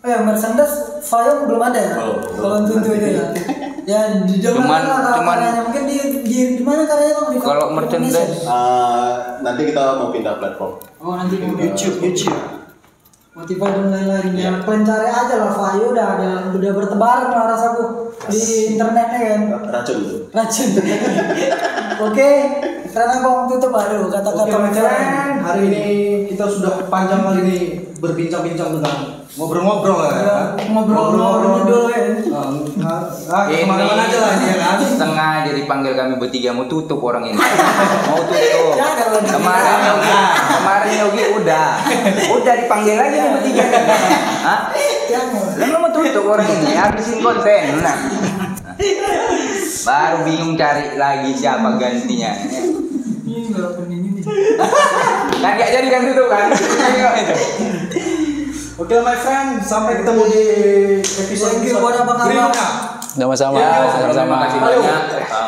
merchandise Fayong belum ada ya? Belum. Kalau tentu itu ya. Ya di Cuman- karyanya mungkin di mana karyanya bang? Di Kalau Indonesia? merchandise Nanti kita mau pindah platform. Oh nanti mau YouTube. Spotify dan lain-lain ya. Kalian cari aja lah Fayo udah bertebaran lah rasaku di internetnya kan. Racun itu. Racun. Oke, karena bang tutup baru Oke kata-kata my friend, hari ini kita sudah panjang kali ini berbincang-bincang tentang ngobrol-ngobrol lah ya. ngobrol dulu kan. Kemana-mana aja lah ini ya kan. setengah jadi panggil kami bertiga mau tutup orang ini. Mau tutup. Jangan lah. Kemarin Yogi udah dipanggil lagi nih bertiga. Hah? Jangan. Lalu mau tutup orang ini, habisin konten. Nah. Baru bingung cari lagi siapa gantinya. Ini nggak pening ini. Kan gak jadi kan tutup kan? Tengok itu. Oke my friend, sampai ketemu di episode Thank you buat abang-abang. berikutnya. Sama-sama, Ya, sama-sama. terima kasih banyak.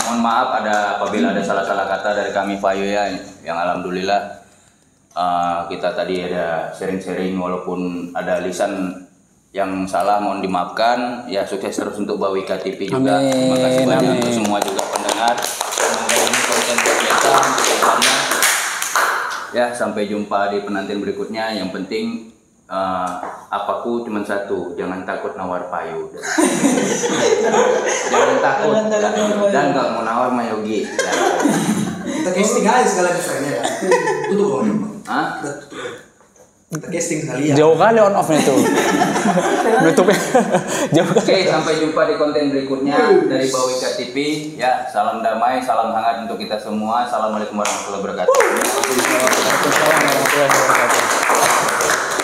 Mohon maaf apabila ada salah-salah kata dari kami Fayo ya, yang alhamdulillah kita tadi ada sharing-sharing walaupun ada lisan yang salah mohon dimaafkan. Ya sukses terus untuk Bawika TV juga. Amin, Terima kasih banyak amin. untuk semua juga pendengar. Semoga ini konten buat kita untuk kedepannya. Ya sampai jumpa di penantian berikutnya. Yang penting apaku cuma satu, jangan takut nawar payu. Jangan takut dan nggak mau nawar sama Yogi. Ya. Kita casting aja sekalian friendnya ya. Tutup dong. Hah? Kita casting sekalian. Jauh kali on off-nya tuh. Nutupnya. Jauh kali. Oke, sampai jumpa di konten berikutnya dari Bawika TV. Ya, salam damai, salam hangat untuk kita semua. Assalamualaikum warahmatullahi wabarakatuh. Waalaikumsalam warahmatullahi wabarakatuh.